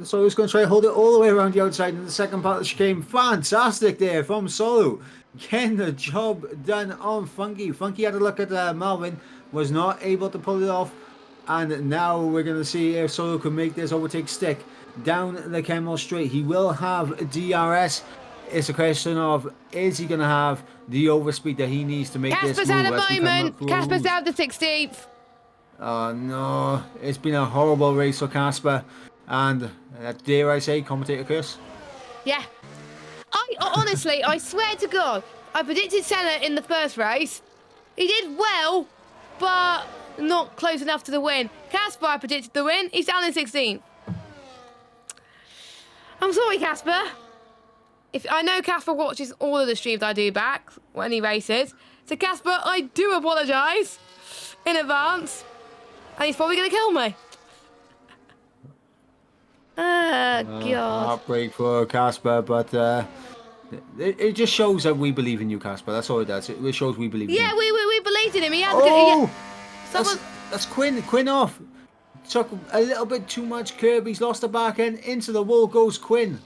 So he's going to try to hold it all the way around the outside in the second part of the chicane. Fantastic there from Solo. Getting the job done on Funky. Funky had a look at Malvin, was not able to pull it off. And now we're going to see if Solo can make this overtake stick down the Camel Straight. He will have DRS. It's a question of, is he going to have the overspeed that he needs to make this move? Casper's at a moment. Casper's down to 16th. Oh no, it's been a horrible race for Casper. And dare I say, commentator curse? Yeah. Honestly, I swear to God, I predicted Senna in the first race. He did well, but not close enough to the win. Casper, I predicted the win. He's down in 16th. I'm sorry, Casper. I know Casper watches all of the streams I do back when he races. So Casper, I do apologise in advance. And he's probably going to kill me. God. Heartbreak for Casper, but it just shows that we believe in you, Casper. That's all it does. It shows we believe in you. Yeah, we believed in him. He had that's Quinn. Quinn off. Took a little bit too much curb. He's lost the back end. Into the wall goes Quinn.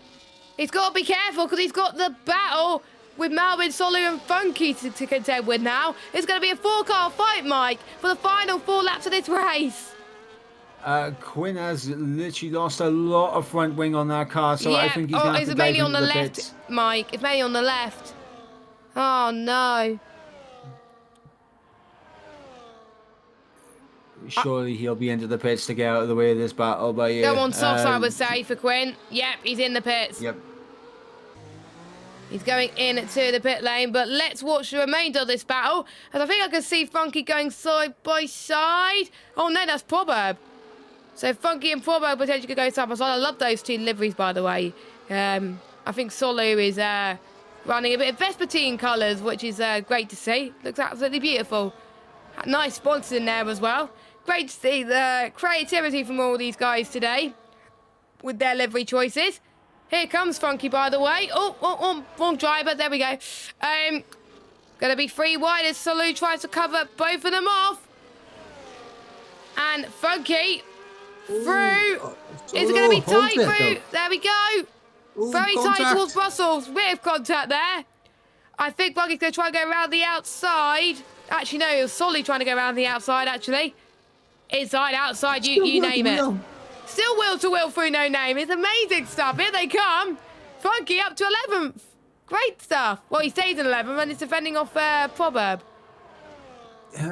He's got to be careful because he's got the battle with Malvin, Solo and Funky to contend with now. It's going to be a 4-car fight, Mike, for the final 4 laps of this race. Quinn has literally lost a lot of front wing on that car, so I think he's going to have to dive into the pits. Mike. It's mainly on the left. Oh, no. Surely he'll be into the pits to get out of the way of this battle. But yeah, go on soft side, I would say, for Quinn. Yep, he's in the pits. Yep. He's going into the pit lane, but let's watch the remainder of this battle. As I think I can see Funky going side by side. Oh, no, that's Proverb. So Funky and Proverb potentially could go side by side. I love those two liveries, by the way. I think Solo is running a bit of Vespertine colours, which is great to see. Looks absolutely beautiful. Nice sponsors in there as well. Great to see the creativity from all these guys today with their livery choices. Here comes Funky, by the way. Oh, wrong driver. There we go. Going to be 3 wide as Solo tries to cover both of them off. And Funky through. Is it going to be tight through? There we go. Very tight towards Brussels. Bit of contact there. I think Funky's going to try and go around the outside. Actually, no, it was Solly trying to go around the outside, actually. Inside, outside, you name it. Still wheel-to-wheel through no name. It's amazing stuff. Here they come. Funky up to 11th. Great stuff. Well, he stays in 11th and is defending off Proverb.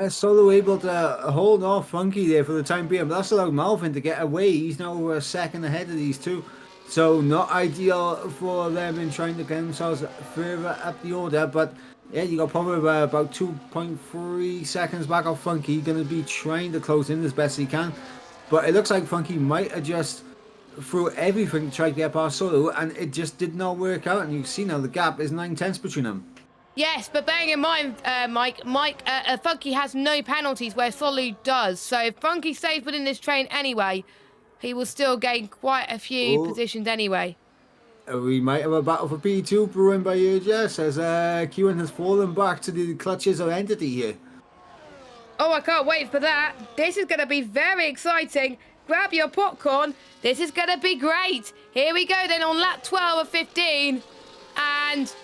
Solo able to hold off Funky there for the time being. But that's allowed Malvin to get away. He's now a second ahead of these two. So not ideal for them in trying to get themselves further up the order. But yeah, you got Proverb about 2.3 seconds back off Funky. Going to be trying to close in as best he can. But it looks like Funky might adjust through everything to try to get past Solo, and it just did not work out. And you see now the gap is 9/10 between them. Yes, but bearing in mind, Mike, Funky has no penalties where Solo does. So if Funky stays within this train anyway, he will still gain quite a few positions anyway. We might have a battle for P2 brewing by you, Jess, as Kieran has fallen back to the clutches of Entity here. Oh, I can't wait for that. This is going to be very exciting. Grab your popcorn. This is going to be great. Here we go then on lap 12 of 15. And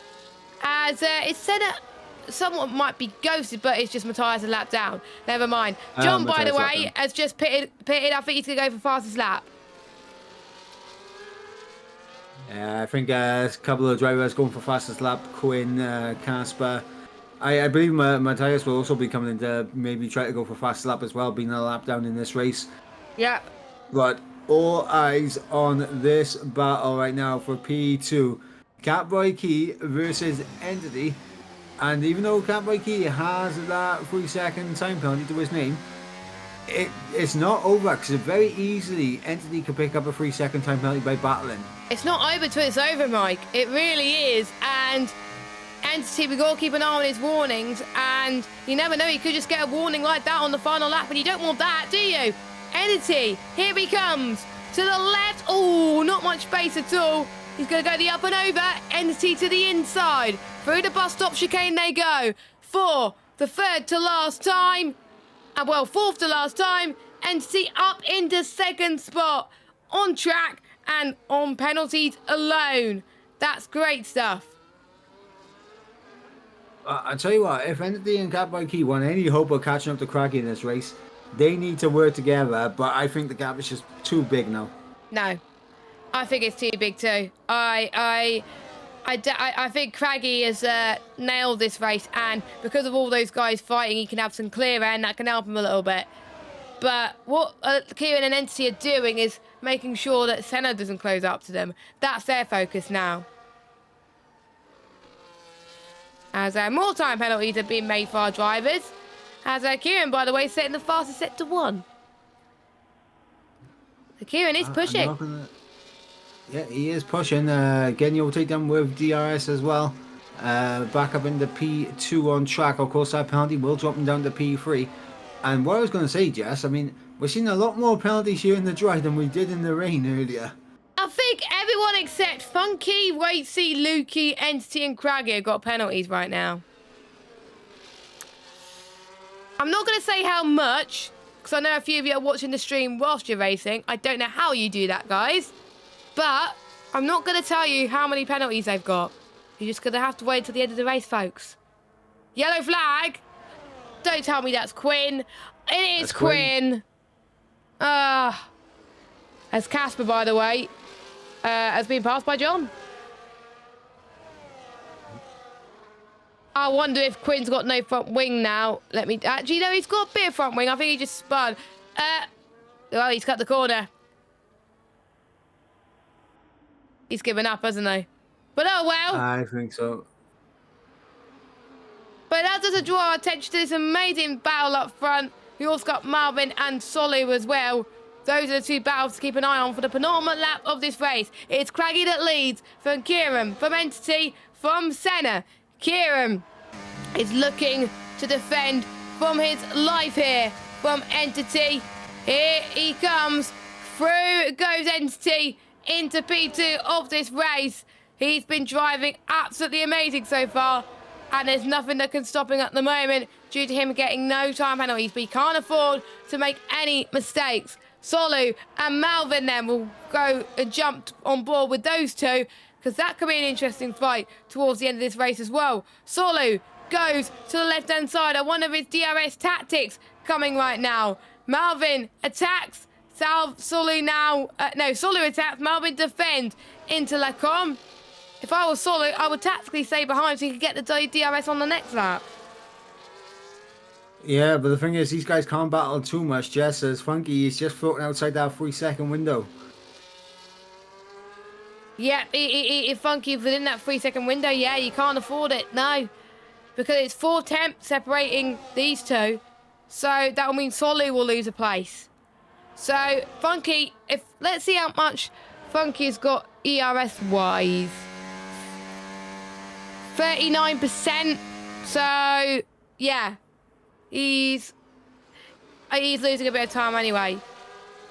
as it's said that someone might be ghosted, but it's just Matthias a lap down. Never mind. John, by the way, has just pitted. I think he's going to go for fastest lap. I think a couple of drivers going for fastest lap, Quinn, Casper. I believe Matthias will also be coming in to maybe try to go for fastest lap as well, being a lap down in this race. Yeah. But all eyes on this battle right now for P2. Catboy Key versus Entity. And even though Catboy Key has that 3-second time penalty to his name, it's not over because very easily Entity could pick up a 3-second time penalty by battling. It's not over till it's over, Mike. It really is. And Entity, we've got to keep an eye on his warnings. And you never know, he could just get a warning like that on the final lap. And you don't want that, do you? Entity, here he comes. To the left. Oh, not much space at all. He's going to go the up and over. Entity to the inside. Through the bus stop chicane they go. For the third to last time. And well, fourth to last time. Entity up into second spot. On track and on penalties alone. That's great stuff. I tell you what, if Entity and Catboy Key want any hope of catching up to Craggy in this race, they need to work together, but I think the gap is just too big now. No, I think it's too big too. I think Craggy has nailed this race, and because of all those guys fighting, he can have some clear air, and that can help him a little bit. But what Kieran and Entity are doing is making sure that Senna doesn't close up to them. That's their focus now. As more time penalties have been made for our drivers. As Kieran, by the way, setting the fastest set to 1. So Kieran is pushing. Yeah, he is pushing. Getting your takedown with DRS as well. Back up into P2 on track. Of course, that penalty will drop him down to P3. And what I was going to say, Jess, I mean, we're seeing a lot more penalties here in the dry than we did in the rain earlier. I think everyone except Funky, Waitsy, Lukey, Entity and Craggy have got penalties right now. I'm not going to say how much, because I know a few of you are watching the stream whilst you're racing. I don't know how you do that, guys. But I'm not going to tell you how many penalties they've got. You're just going to have to wait until the end of the race, folks. Yellow flag. Don't tell me that's Quinn. It is Quinn. As Casper, by the way, has been passed by John. I wonder if Quinn's got no front wing now. Let me... Actually, no, he's got a bit of front wing. I think he just spun. Well, he's cut the corner. He's given up, hasn't he? But oh well. I think so. But that doesn't draw our attention to this amazing battle up front. We also got Marvin and Solu as well. Those are the two battles to keep an eye on for the penultimate lap of this race. It's Craggy that leads from Kieran, from Entity, from Senna. Kieran is looking to defend from his life here from Entity. Here he comes. Through goes Entity into P2 of this race. He's been driving absolutely amazing so far. And there's nothing that can stop him at the moment due to him getting no time penalties. But he can't afford to make any mistakes. Solu and Malvin then will go and jump on board with those two, because that could be an interesting fight towards the end of this race as well. Solu goes to the left-hand side of one of his DRS tactics coming right now. Malvin attacks. Solu now... Solu attacks. Malvin defends into Lacombe. If I was Solu, I would tactically stay behind so he could get the DRS on the next lap. Yeah, but the thing is, these guys can't battle too much, Jess, as Funky is just floating outside that 3-second window. Yeah, if Funky within that 3-second window, yeah, you can't afford it, no. Because it's 4 tenths separating these two. So that will mean Solu will lose a place. So, Funky, let's see how much Funky's got ERS-wise. 39%. So, yeah. He's losing a bit of time anyway.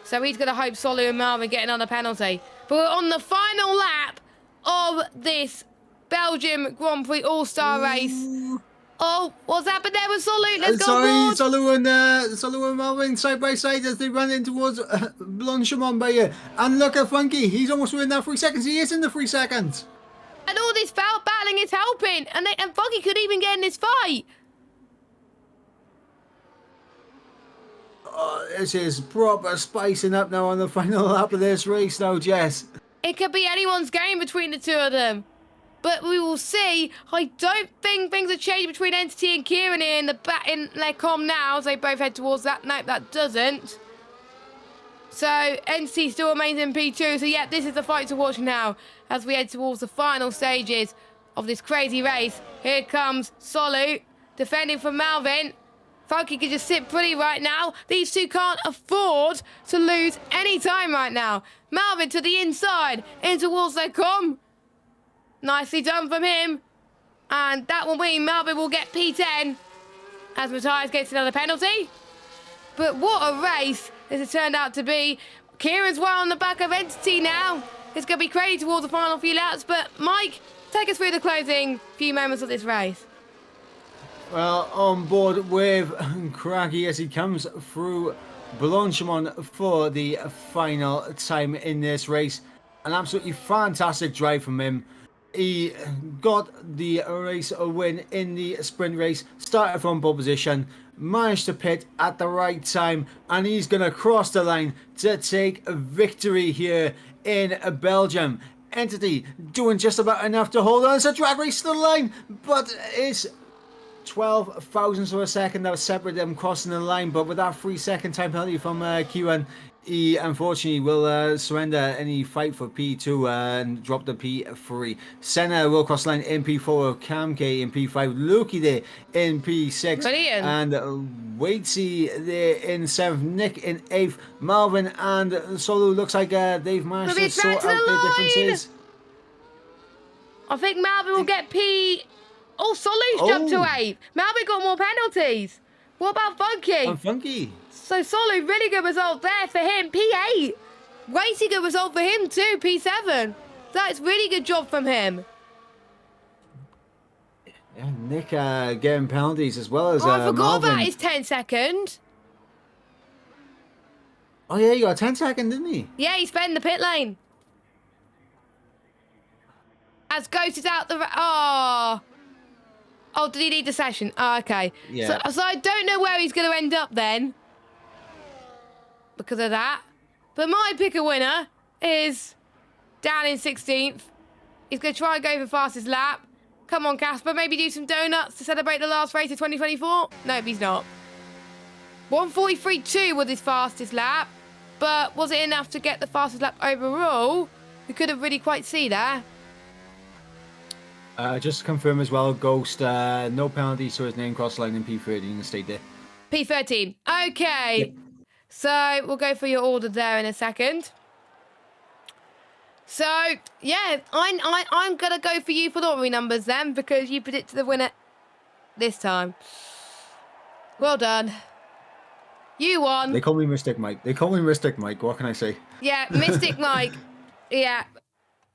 So he's going to hope Solu and Marvin get another penalty. But we're on the final lap of this Belgium Grand Prix All-Star race. Oh, what's happened there with Solu? Let's go board. Solu and Marvin side by side as they run in towards Blanchimont by here. And look at Funky. He's almost within that 3 seconds. He is in the 3 seconds. And all this foul battling is helping. And Funky could even get in this fight. Oh, this is proper spicing up now on the final lap of this race now, Jess. It could be anyone's game between the two of them. But we will see. I don't think things have changed between Entity and Kieran here in their comm now as they both head towards that. Nope, that doesn't. So Entity still remains in P2. So yeah, this is the fight to watch now as we head towards the final stages of this crazy race. Here comes Solu defending from Malvin. Funky can just sit pretty right now. These two can't afford to lose any time right now. Malvin to the inside, in towards their comm. Nicely done from him. And that will mean Malvin will get P10 as Matthias gets another penalty. But what a race this has turned out to be. Kieran's well on the back of Entity now. It's going to be crazy towards the final few laps. But Mike, take us through the closing few moments of this race. Well, on board with Craggy as he comes through Blanchimont for the final time in this race. An absolutely fantastic drive from him. He got the race a win in the sprint race, started from pole position, managed to pit at the right time, and he's going to cross the line to take a victory here in Belgium. Entity doing just about enough to hold on. It's a drag race to the line, but it's 12 thousandths of a second that was separated them crossing the line. But with that 3-second time penalty from Kieran, he unfortunately will surrender any fight for P2 and drop the P3. Senna will cross the line in P4, Camke in P5, Lukey there in P6, Brilliant. and Waitsy there in 7th, Nick in 8th, Malvin and Solo looks like they've managed to sort out their differences. I think Malvin will get P... Oh, Solu's jumped to 8th. Malvin got more penalties. What about Funky? And Funky. So Solu, really good result there for him. P8. Waitsy, good result for him too. P7. That's really good job from him. Yeah, Nick getting penalties as well as I forgot Malvin. about his 10-second. Oh yeah, he got a 10-second, didn't he? Yeah, he spent in the pit lane. As Ghost is out the... Oh, did he lead the session? Oh, okay. Yeah. So I don't know where he's going to end up then. Because of that. But my pick a winner is down in 16th. He's going to try and go for fastest lap. Come on, Casper. Maybe do some donuts to celebrate the last race of 2024. Nope, he's not. 1:43.2 was his fastest lap. But was it enough to get the fastest lap overall? We couldn't really quite see there. Just to confirm as well, Ghost, no penalties to his name cross line in P13 and stayed there. P13. Okay. Yep. So we'll go for your order there in a second. So yeah, I'm gonna go for you for lottery numbers then because you predicted the winner this time. Well done. You won. They call me Mystic Mike. What can I say? Yeah, Mystic Mike. Yeah.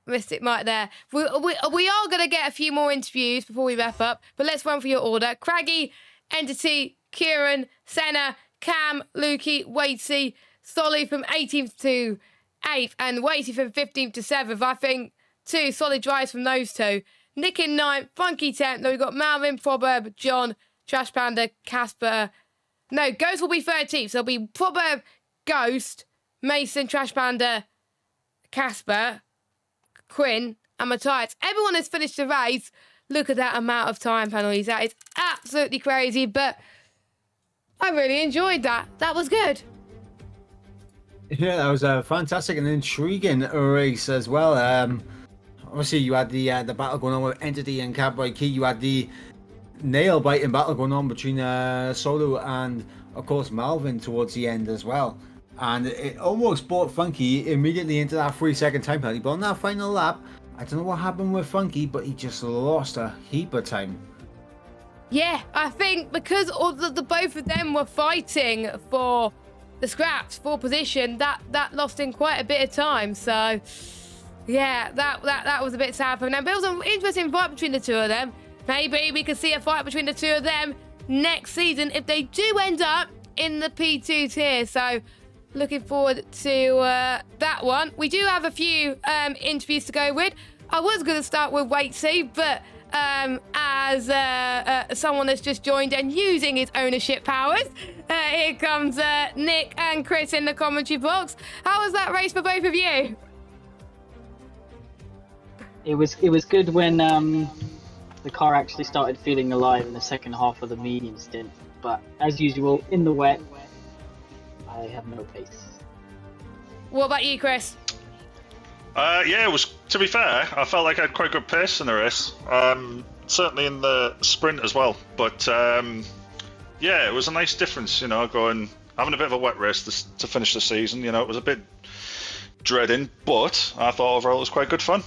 Mystic Mike there. We are going to get a few more interviews before we wrap up, but let's run for your order. Craggy, Entity, Kieran, Senna, Cam, Lukey, Waitsy, Solly from 18th to 8th, and Waitsy from 15th to 7th. I think 2 solid drives from those two. Nick in 9th, Funky 10th. Then we've got Malvin, Proverb, John, Trash Panda, Casper. No, Ghost will be 13th. So it'll be Proverb, Ghost, Mason, Trash Panda, Casper, Quinn and Matthias. Everyone has finished the race. Look at that amount of time penalties. That is absolutely crazy, but I really enjoyed that. That was good. Yeah, that was a fantastic and intriguing race as well. Obviously, you had the battle going on with Entity and Catboy Key. You had the nail-biting battle going on between Solo and, of course, Malvin towards the end as well. And it almost brought Funky immediately into that 3-second time penalty. But on that final lap, I don't know what happened with Funky, but he just lost a heap of time. Yeah, I think because all the both of them were fighting for the scraps, for position, that lost in quite a bit of time. So, yeah, that was a bit sad for them. But it was an interesting fight between the two of them. Maybe we could see a fight between the two of them next season if they do end up in the P2 tier. So, looking forward to that one. We do have a few interviews to go with. I was going to start with Waitsy, but as someone that's just joined and using his ownership powers, here comes Nick and Chris in the commentary box. How was that race for both of you? It was good when the car actually started feeling alive in the second half of the medium stint. But as usual, in the wet, I have no pace. What about you, Chris? Yeah, it was. To be fair, I felt like I had quite good pace in the race. Certainly in the sprint as well. But yeah, it was a nice difference, you know, having a bit of a wet race to finish the season. You know, it was a bit dreading, but I thought overall it was quite good fun.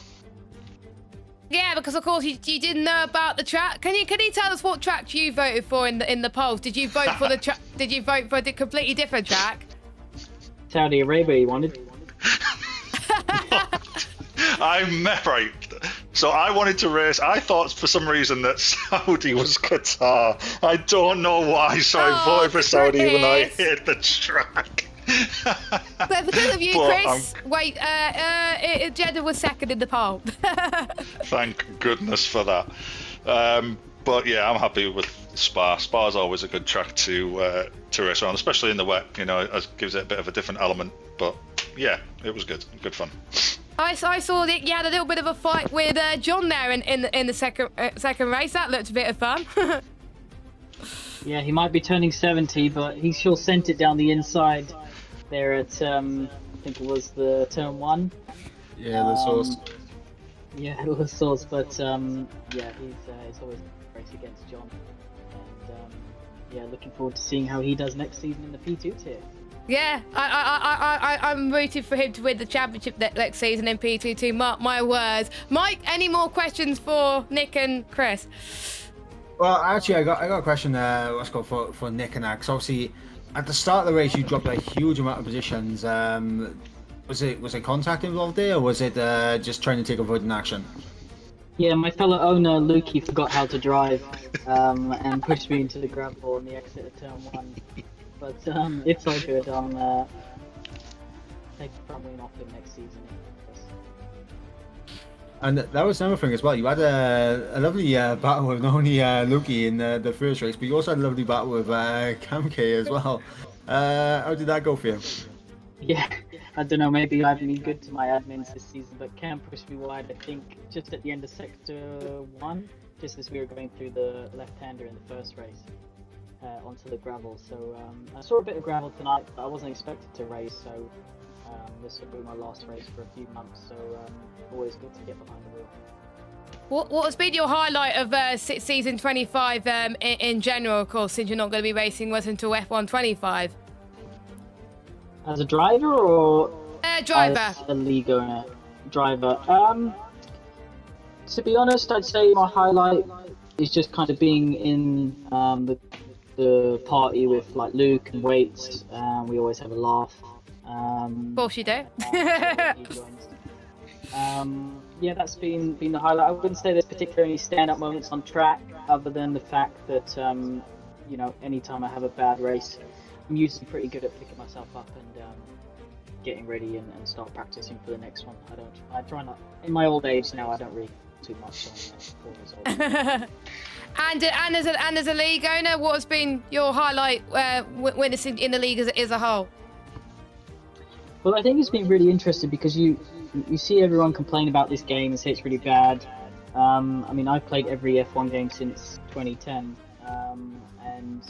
Yeah, because of course you didn't know about the track. Can you tell us what track you voted for in the polls? Did you vote for the track? Did you vote for a completely different track? Saudi Arabia, you wanted? Right. So I wanted to race. I thought for some reason that Saudi was Qatar. I don't know why. So I voted for Saudi even though I hate the track. But because of you, But, Chris, wait, Jeddah was second in the poll. Thank goodness for that. But yeah, I'm happy with Spa. Spa's always a good track to race around, especially in the wet. You know, it gives it a bit of a different element. But yeah, it was good fun. I saw that you had a little bit of a fight with John there in the second race. That looked a bit of fun. Yeah, he might be turning 70, but he sure sent it down the inside there at, I think it was the turn 1. Yeah, the source. Yeah, the source, but yeah, he's always race against John. And yeah, looking forward to seeing how he does next season in the P2 tier. Yeah, I'm rooting for him to win the championship next season in P22. Mark my words. Mike, any more questions for Nick and Chris? Well, actually, I got a question. Let's go for Nick and Axe. Obviously, at the start of the race, you dropped a huge amount of positions. Was it contact involved there, or was it just trying to take avoidant action? Yeah, my fellow owner Lukey forgot how to drive and pushed me into the gravel on the exit of turn 1. But it's all good. I'm take the front wing off him next season. And that was another thing as well. You had a lovely battle with not only Lukey in the first race, but you also had a lovely battle with Cam K as well. How did that go for you? Yeah, I don't know, maybe I haven't been good to my admins this season, but Cam pushed me wide, I think, just at the end of Sector 1, just as we were going through the left-hander in the first race, onto the gravel. So I saw a bit of gravel tonight, but I wasn't expected to race, so this will be my last race for a few months, so always good to get behind the wheel. What has been your highlight of season 25 in general, of course, since you're not going to be racing was until F1 25? As a driver or Driver. as a league owner? Driver. To be honest, I'd say my highlight is just kind of being in the party with like Luke and Waits. We always have a laugh. Of course you do. Yeah, that's been the highlight. I wouldn't say there's particularly any stand-up moments on track, other than the fact that you know, anytime I have a bad race, I'm usually pretty good at picking myself up and getting ready and start practicing for the next one. I try not. In my old age now, I don't really too much on 4 years old. and as a league owner, what has been your highlight witnessing in the league as a whole? Well, I think it's been really interesting because you see everyone complain about this game and say it's really bad. I mean, I've played every F1 game since 2010, and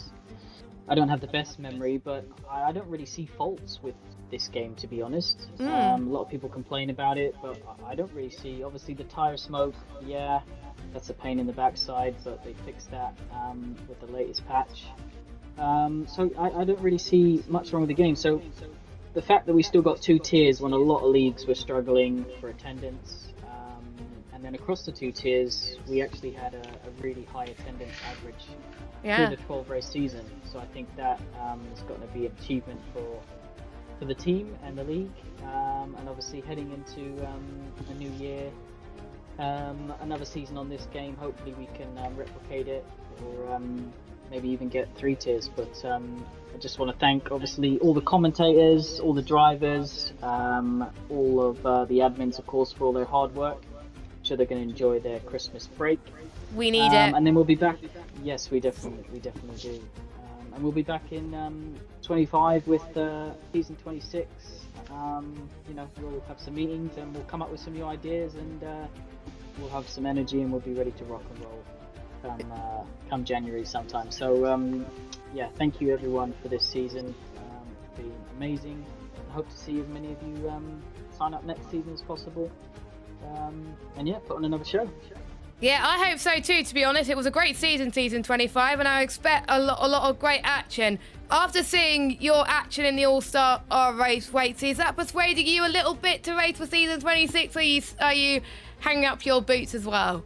I don't have the best memory, but I don't really see faults with this game, to be honest. A lot of people complain about it, but I don't really see. Obviously, the tire smoke, yeah, that's a pain in the backside, but they fixed that with the latest patch. So I don't really see much wrong with the game. So the fact that we still got 2 tiers when a lot of leagues were struggling for attendance, and then across the 2 tiers, we actually had a really high attendance average through the 12 race season. So I think that is going to be an achievement for the team and the league, and obviously heading into a new year, another season on this game. Hopefully we can replicate it, or maybe even get 3 tiers. But I just want to thank obviously all the commentators, all the drivers, all of the admins, of course, for all their hard work. I'm sure they're going to enjoy their Christmas break. We need it. And then we'll be back. Yes, we definitely do. And we'll be back in 25 with season 26. You know, we'll have some meetings and we'll come up with some new ideas and we'll have some energy and we'll be ready to rock and roll come January sometime. So yeah, thank you everyone for this season. It's been amazing. I hope to see as many of you sign up next season as possible. And yeah, put on another show. Yeah, I hope so too, to be honest. It was a great season 25, and I expect a lot of great action. After seeing your action in the All-Star race, is that persuading you a little bit to race for season 26, or are you hanging up your boots as well?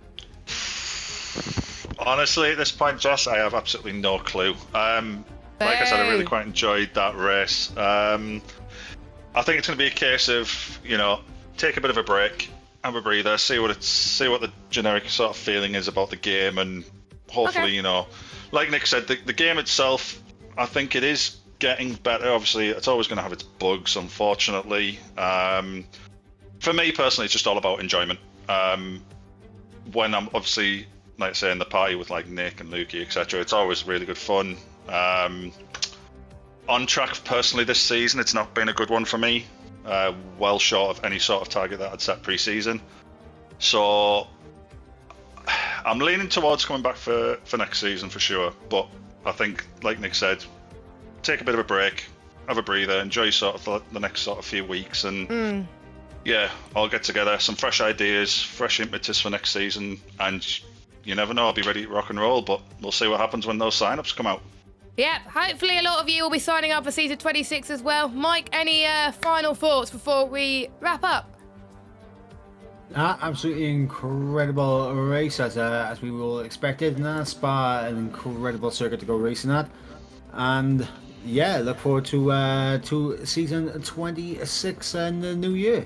Honestly, at this point, Jess, I have absolutely no clue. Like I said, I really quite enjoyed that race. I think it's going to be a case of, take a bit of a break, have a breather, see what the generic sort of feeling is about the game, and hopefully, like Nick said, the game itself, I think it is getting better. Obviously, it's always going to have its bugs, unfortunately. For me personally, it's just all about enjoyment. When I'm obviously, like I say, in the party with like Nick and Lukey, etc., it's always really good fun. On track personally this season, it's not been a good one for me. Well short of any sort of target that I'd set pre-season. So I'm leaning towards coming back for next season for sure. But I think, like Nick said, take a bit of a break, have a breather, enjoy sort of the next sort of few weeks, and yeah, all get together, some fresh ideas, fresh impetus for next season, and you never know, I'll be ready to rock and roll, but we'll see what happens when those sign-ups come out. Yep, hopefully a lot of you will be signing up for season 26 as well. Mike, any final thoughts before we wrap up? Absolutely incredible race as we all expected. And Spa, an incredible circuit to go racing at. And yeah, look forward to season 26 in the new year.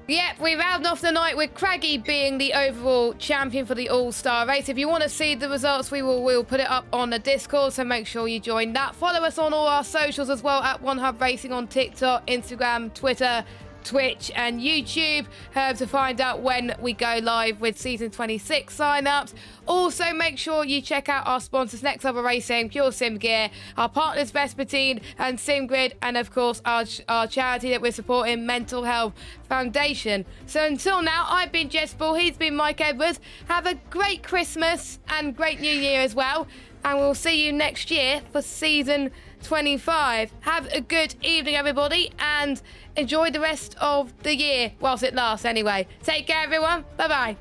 Yep, we round off the night with Craggy being the overall champion for the All-Star race. If you want to see the results, we'll put it up on the Discord, so make sure you join that. Follow us on all our socials as well at One Hub Racing on TikTok, Instagram, Twitter, Twitch and YouTube to find out when we go live with season 26 sign-ups. Also, make sure you check out our sponsors, Next Level Racing, Pure Sim Gear, our partners Vespertine and SimGrid, and of course our charity that we're supporting, Mental Health Foundation. So until now, I've been Jess Ball, he's been Mike Edwards. Have a great Christmas and great New Year as well, and we'll see you next year for season 25. Have a good evening, everybody, and enjoy the rest of the year whilst it lasts anyway. Take care, everyone. Bye-bye.